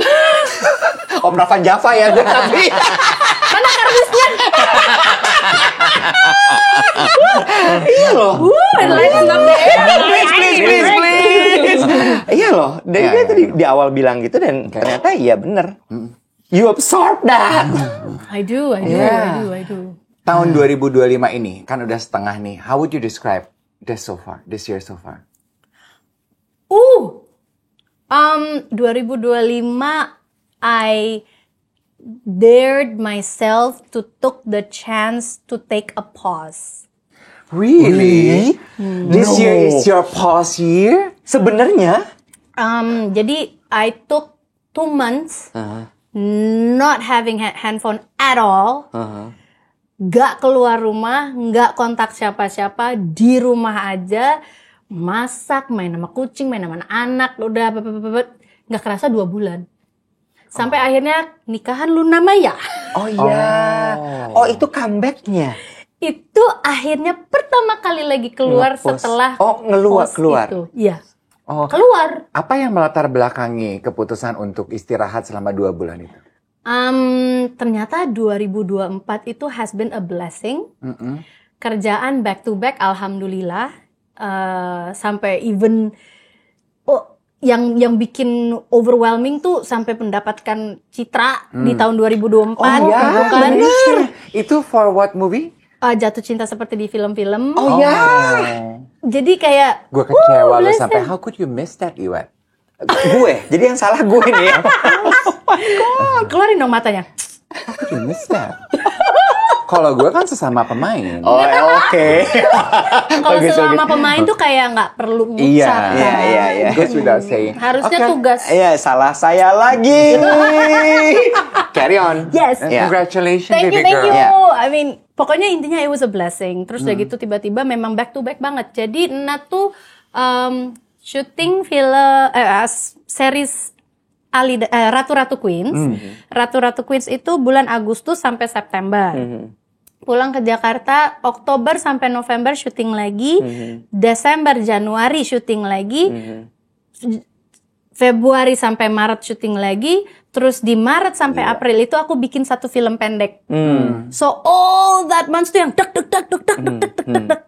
Oprah Van Java ya tapi. Mana kardusnya? Iya loh. Please. Iya loh. Dan dia tadi di awal bilang gitu dan ternyata iya bener. You absorb that. I do. Tahun 2025 ini kan udah setengah nih. How would you describe this year so far? 2025 I dared myself to took the chance to take a pause. Really? This year is your pause year? Sebenarnya Jadi I took 2 months not having handphone at all. Gak keluar rumah, gak kontak siapa-siapa, di rumah aja, masak, main sama kucing, main sama anak, udah gak kerasa 2 bulan. Sampai akhirnya nikahan Luna Maya. Oh iya. Oh itu comebacknya. Itu akhirnya pertama kali lagi keluar Nge-post. setelah keluar. itu. Iya. Keluar. Apa yang melatar belakangi keputusan untuk istirahat selama 2 bulan itu? Ternyata 2024 itu has been a blessing. Kerjaan back to back, alhamdulillah. Sampai even yang bikin overwhelming tuh sampai mendapatkan citra di tahun 2024. Gitu kan? Bener. Itu for what movie? Jatuh cinta seperti di film-film. Jadi kayak gue kecewa lo sampai how could you miss that, Iwan? Gue, jadi yang salah gue nih ya. Keluarin dong matanya. How could you miss that? Kalau gue kan sesama pemain. Oke. Kalau selama pemain tuh kayak nggak perlu ngucap. Iya. Goes without saying. Harusnya tugas. Iya, salah saya lagi. Carry on. Yes. Congratulations, Thank baby you. girl. I mean, pokoknya intinya it was a blessing. Terus udah gitu tiba-tiba memang back to back banget. Jadi Nat tuh syuting film series Ratu-Ratu Queens. Ratu-Ratu Queens itu bulan Agustus sampai September. Pulang ke Jakarta Oktober sampai November syuting lagi. Desember Januari syuting lagi. Februari sampai Maret syuting lagi. Terus di Maret sampai April itu aku bikin 1 film pendek. So all that months tuh yang dek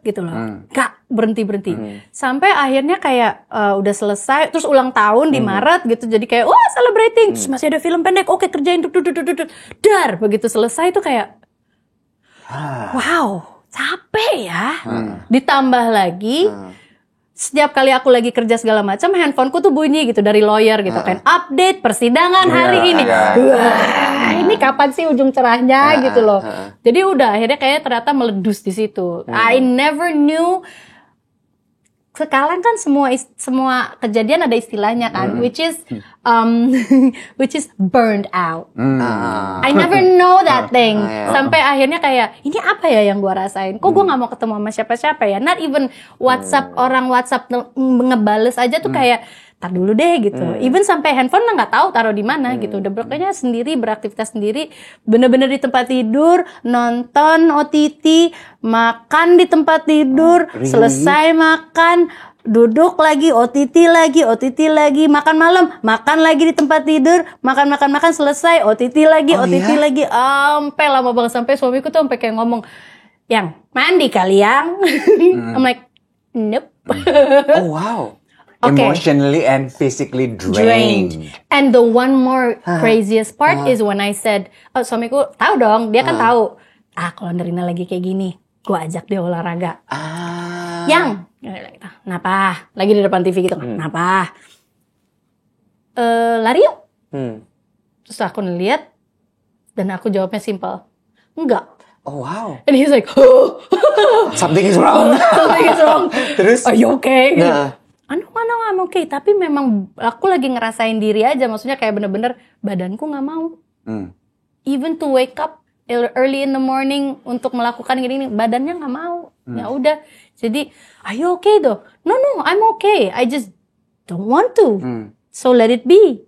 gitu loh. Gak berhenti. Sampai akhirnya kayak udah selesai. Terus ulang tahun di Maret gitu. Jadi kayak wah celebrating. Terus masih ada film pendek. Oke kerjain. Dar. Begitu selesai tuh kayak wow capek ya. Ditambah lagi setiap kali aku lagi kerja segala macam, handphoneku tuh bunyi gitu dari lawyer gitu kan, update persidangan hari ini. Wah, ini kapan sih ujung cerahnya gitu loh. Jadi udah akhirnya kayak ternyata meledus di situ. I never knew. Sekarang kan semua kejadian ada istilahnya kan, which is burned out. I never know that thing. Sampai akhirnya kayak ini apa ya yang gue rasain? Kok gue nggak mau ketemu sama siapa-siapa ya? Not even WhatsApp, orang WhatsApp ngebales aja tuh kayak tar dulu deh gitu. Even sampai handphone nggak tahu taruh di mana gitu. Udah pokoknya sendiri, beraktivitas sendiri, bener-bener di tempat tidur, nonton OTT, makan di tempat tidur, selesai makan, duduk lagi, OTT lagi, makan malam, makan lagi di tempat tidur, makan, selesai, OTT lagi, lagi, sampai lama banget, sampai suamiku tuh sampai kayak ngomong, Yang mandi kali yang. I'm like, nope. Oh wow. Okay. Emotionally and physically drained. And the one more craziest part is when I said, suamiku tahu dong, dia kan tahu. Kalau Nirina lagi kayak gini, gue ajak dia olahraga. Yang, kenapa? Lagi di depan TV gitu, kenapa? Lari yuk. Terus aku ngeliat, dan aku jawabnya simple, enggak. Oh wow. And he's like, Something is wrong. something is wrong. Terus? Are you okay? Nah. I'm okay. Tapi memang aku lagi ngerasain diri aja. Maksudnya kayak bener-bener badanku gak mau. Even to wake up early in the morning untuk melakukan gini, badannya gak mau. Ya udah. Jadi, are you okay though? No, I'm okay. I just don't want to. So let it be.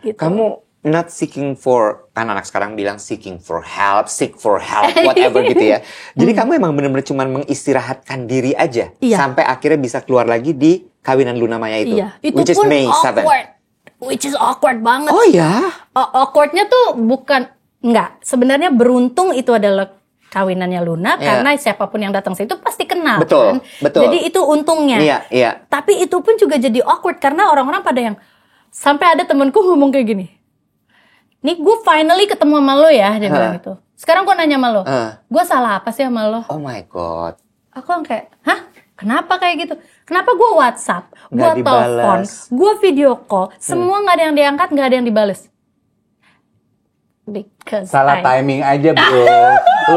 Gitu. Kamu not seeking for, kan anak sekarang bilang seek for help, whatever gitu ya. Jadi kamu emang bener-bener cuman mengistirahatkan diri aja. Sampai akhirnya bisa keluar lagi di kawinan Luna Maya itu. Iya, itu which pun is May 7. awkward. Which is awkward banget. Oh ya? Awkwardnya tuh enggak. Sebenarnya beruntung itu adalah kawinannya Luna. Karena siapapun yang datang situ pasti kenal. Betul, kan? betul. Jadi itu untungnya. Iya. Tapi itu pun juga jadi awkward. Karena orang-orang pada yang, sampai ada temenku ngomong kayak gini. Nih gue finally ketemu sama lo ya, dia bilang gitu. Sekarang gue nanya sama lo, gue salah apa sih sama lo? Oh my god. Aku yang kayak, hah? Kenapa kayak gitu? Kenapa gue WhatsApp, gue telepon, gue video call, semua nggak ada yang diangkat, nggak ada yang dibales? Salah timing aja bro.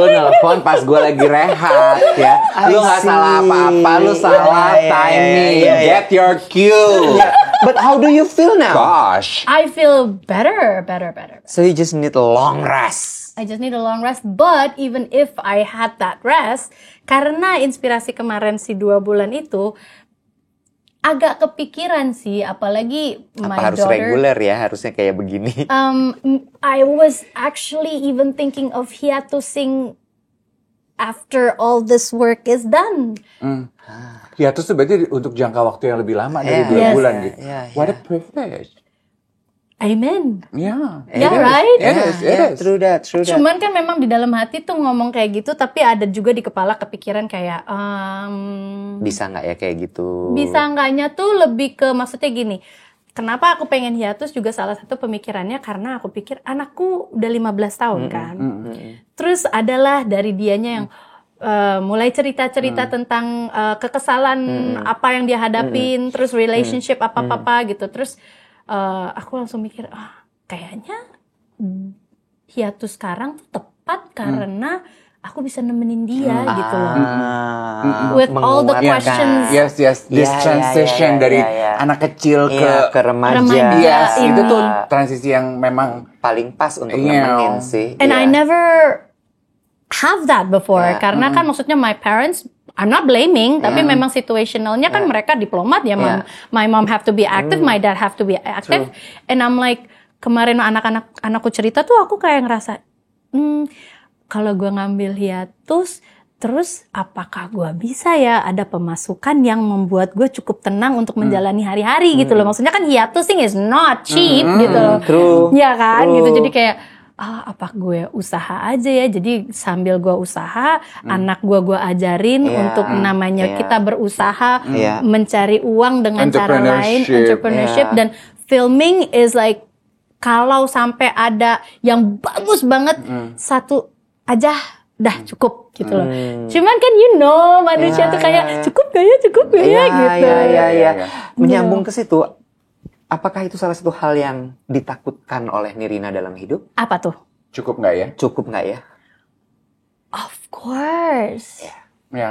Lu nelpon pas gue lagi rehat ya. Lu nggak salah apa-apa, lu salah timing. Get your cue. But how do you feel now? Gosh. I feel better. So you just need a long rest. I just need a long rest. But even if I had that rest, karena inspirasi kemarin si 2 bulan itu, agak kepikiran sih, apalagi my harus daughter. reguler ya, harusnya kayak begini. I was actually even thinking of hiatusing after all this work is done. Hiatus tuh berarti untuk jangka waktu yang lebih lama dari 2 bulan gitu. What a privilege. Amen. Yeah. Right? It is. True that. Cuman kan memang di dalam hati tuh ngomong kayak gitu, tapi ada juga di kepala kepikiran kayak bisa nggak ya kayak gitu? Bisa nggaknya tuh lebih ke, maksudnya gini. Kenapa aku pengen hiatus juga salah satu pemikirannya karena aku pikir anakku udah 15 tahun kan. Terus adalah dari dianya yang mulai cerita-cerita tentang kekesalan apa yang dia hadapin, terus relationship apa-apa gitu. Terus aku langsung mikir, kayaknya hiatus sekarang tuh tepat karena aku bisa nemenin dia gitu loh. With all the questions. Yes. This transition dari anak kecil ke remaja. Yes, itu tuh transisi yang memang paling pas untuk nemenin sih. And I never have that before. Karena kan maksudnya my parents, I'm not blaming, tapi memang situationalnya kan mereka diplomat ya. My mom have to be active, my dad have to be active. And I'm like, kemarin anakku cerita tuh aku kayak ngerasa, kalau gue ngambil hiatus, terus apakah gue bisa ya ada pemasukan yang membuat gue cukup tenang untuk menjalani hari-hari gitu loh. Maksudnya kan hiatusing is not cheap gitu loh. Ya kan gitu. Jadi kayak apa gue usaha aja ya. Jadi sambil gue usaha, anak gue ajarin untuk namanya kita berusaha, mencari uang dengan cara lain, entrepreneurship. Dan filming is like, kalau sampai ada yang bagus banget, satu aja dah cukup gitu loh. Cuman kan manusia tuh kayak cukup gak ya gitu. Iya. Menyambung ke situ, apakah itu salah satu hal yang ditakutkan oleh Nirina dalam hidup? Apa tuh? Cukup nggak ya? Of course.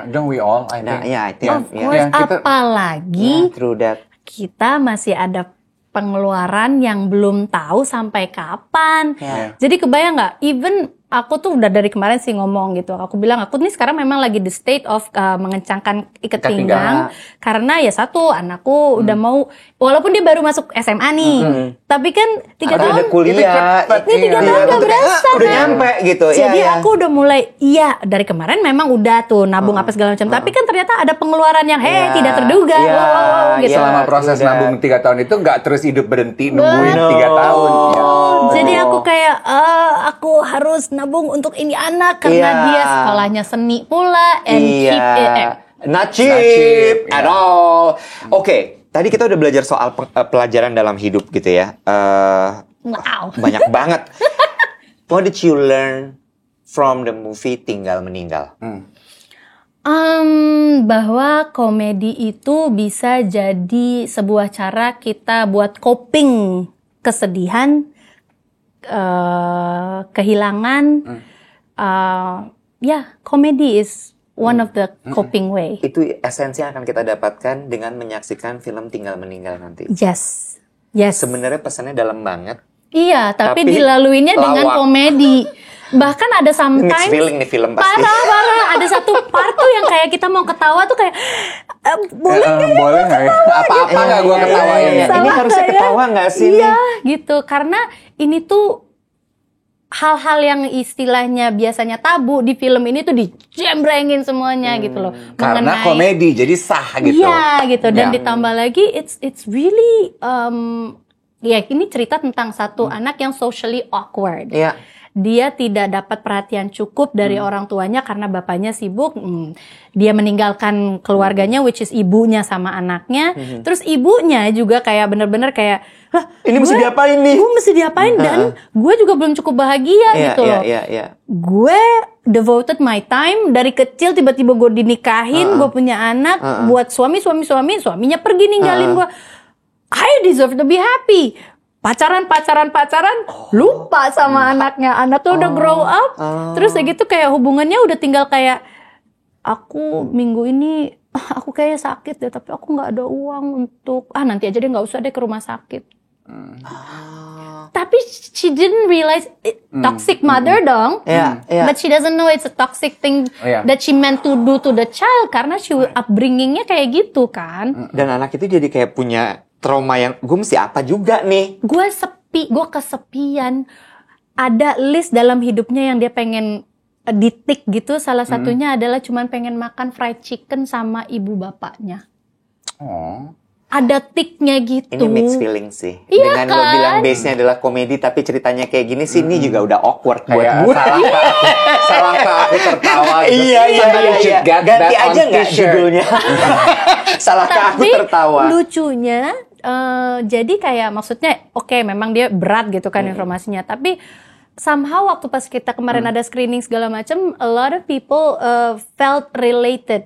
Don't we all? I think. Of course. Apalagi true that. Kita masih ada pengeluaran yang belum tahu sampai kapan. Jadi kebayang nggak? Even aku tuh udah dari kemarin sih ngomong gitu. Aku bilang aku nih sekarang memang lagi di state of mengencangkan ikat pinggang. Karena ya satu, anakku udah mau, walaupun dia baru masuk SMA nih. Tapi kan 3 tahun. Udah kuliah. Ini 3 tahun gak berasa. Udah nyampe gitu. Jadi aku udah mulai, dari kemarin memang udah tuh nabung apa segala macam. Tapi kan ternyata ada pengeluaran yang tidak terduga. gitu. Selama proses nabung 3 tahun itu nggak terus hidup berhenti nungguin 3 tahun. Ya. Jadi aku kayak aku harus nabung untuk ini anak karena dia sekolahnya seni pula and cheap not cheap at all. Oke, tadi kita udah belajar soal pelajaran dalam hidup gitu ya. Wow. Banyak banget. What did you learn from the movie Tinggal Meninggal? Bahwa komedi itu bisa jadi sebuah cara kita buat coping kesedihan, kehilangan. Komedi is one of the coping way. Itu esensi yang akan kita dapatkan dengan menyaksikan film Tinggal Meninggal nanti. Yes. Sebenarnya pesannya dalam banget. Iya, tapi dilaluinya dengan komedi. Bahkan ada sometimes mixed feeling nih film pasti. Parah. Ada satu part tuh yang kayak kita mau ketawa tuh kayak boleh nggak ya? Apa-apa nggak gue ketawain? Ini harusnya ketawa nggak sih? Iya, gitu. Karena ini tuh hal-hal yang istilahnya biasanya tabu di film ini tuh dijembrengin semuanya gitu loh. Karena komedi jadi sah gitu. Iya gitu. Dan ditambah lagi it's really ini cerita tentang satu anak yang socially awkward. Iya. Dia tidak dapat perhatian cukup dari orang tuanya karena bapaknya sibuk. Dia meninggalkan keluarganya, which is ibunya sama anaknya. Terus ibunya juga kayak bener-bener kayak, ini mesti diapain nih? Gue mesti diapain dan gue juga belum cukup bahagia gitu loh. Gue devoted my time dari kecil, tiba-tiba gue dinikahin, gue punya anak, buat suaminya pergi ninggalin gue. I deserve to be happy. Pacaran, lupa sama anaknya. Anak tuh udah grow up. Terus gitu kayak hubungannya udah tinggal kayak, aku minggu ini, aku kayaknya sakit deh, tapi aku gak ada uang untuk, nanti aja deh gak usah deh ke rumah sakit. Tapi she didn't realize toxic mother dong. But she doesn't know it's a toxic thing that she meant to do to the child. Karena she upbringingnya kayak gitu kan. Dan anak itu jadi kayak punya trauma yang gue mesti apa juga nih. Gue kesepian. Ada list dalam hidupnya yang dia pengen ditik gitu. Salah satunya adalah cuman pengen makan fried chicken sama ibu bapaknya. Ada tiknya gitu. Ini mixed feeling sih. Iya, dengan lo bilang base-nya adalah komedi tapi ceritanya kayak gini sih, ini juga udah awkward buat gue. Salah aku tertawa gitu. Iya. Ganti aja nggak judulnya? Salah aku tertawa. Lucunya jadi kayak maksudnya memang dia berat gitu kan informasinya, tapi somehow waktu pas kita kemarin ada screening segala macam, a lot of people felt related,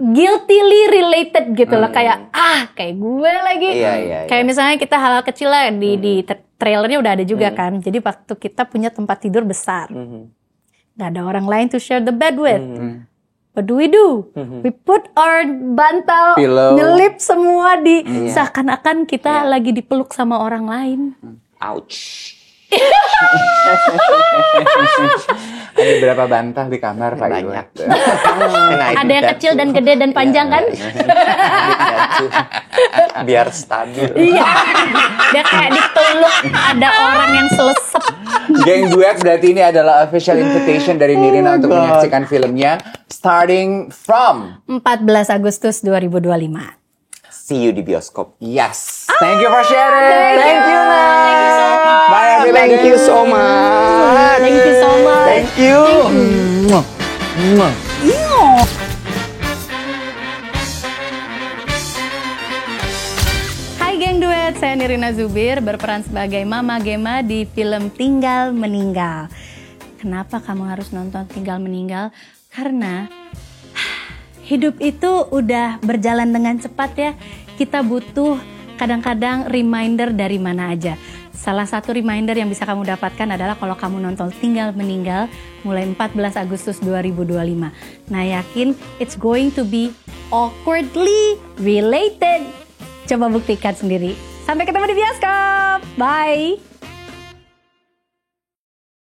guiltily related gitu loh, kayak kayak gue lagi. Kayak misalnya kita hal-hal kecil lah di trailernya udah ada juga kan. Jadi waktu kita punya tempat tidur besar, nggak ada orang lain to share the bed with. What do? We put our bantal, nyelip semua di seakan-akan kita lagi dipeluk sama orang lain. Ouch. Ada berapa bantal di kamar Pak? Banyak. Ada yang kecil dan gede dan panjang kan? Biar stabil. Iya. Dia kayak dipeluk ada orang yang selesep. Geng Duet berarti ini adalah official invitation dari Nirina untuk menyaksikan filmnya starting from 14 Agustus 2025. See you di bioskop. Yes. Thank you for sharing. Thank you, Bye everybody. Thank you so much. Thank you so much. Thank you. Hai Geng Duet, saya Nirina Zubir berperan sebagai Mama Gema di film Tinggal Meninggal. Kenapa kamu harus nonton Tinggal Meninggal? Karena hidup itu udah berjalan dengan cepat ya. Kita butuh kadang-kadang reminder dari mana aja. Salah satu reminder yang bisa kamu dapatkan adalah kalau kamu nonton Tinggal Meninggal mulai 14 Agustus 2025. Nah yakin it's going to be awkwardly related. Coba buktikan sendiri. Sampai ketemu di bioskop. Bye.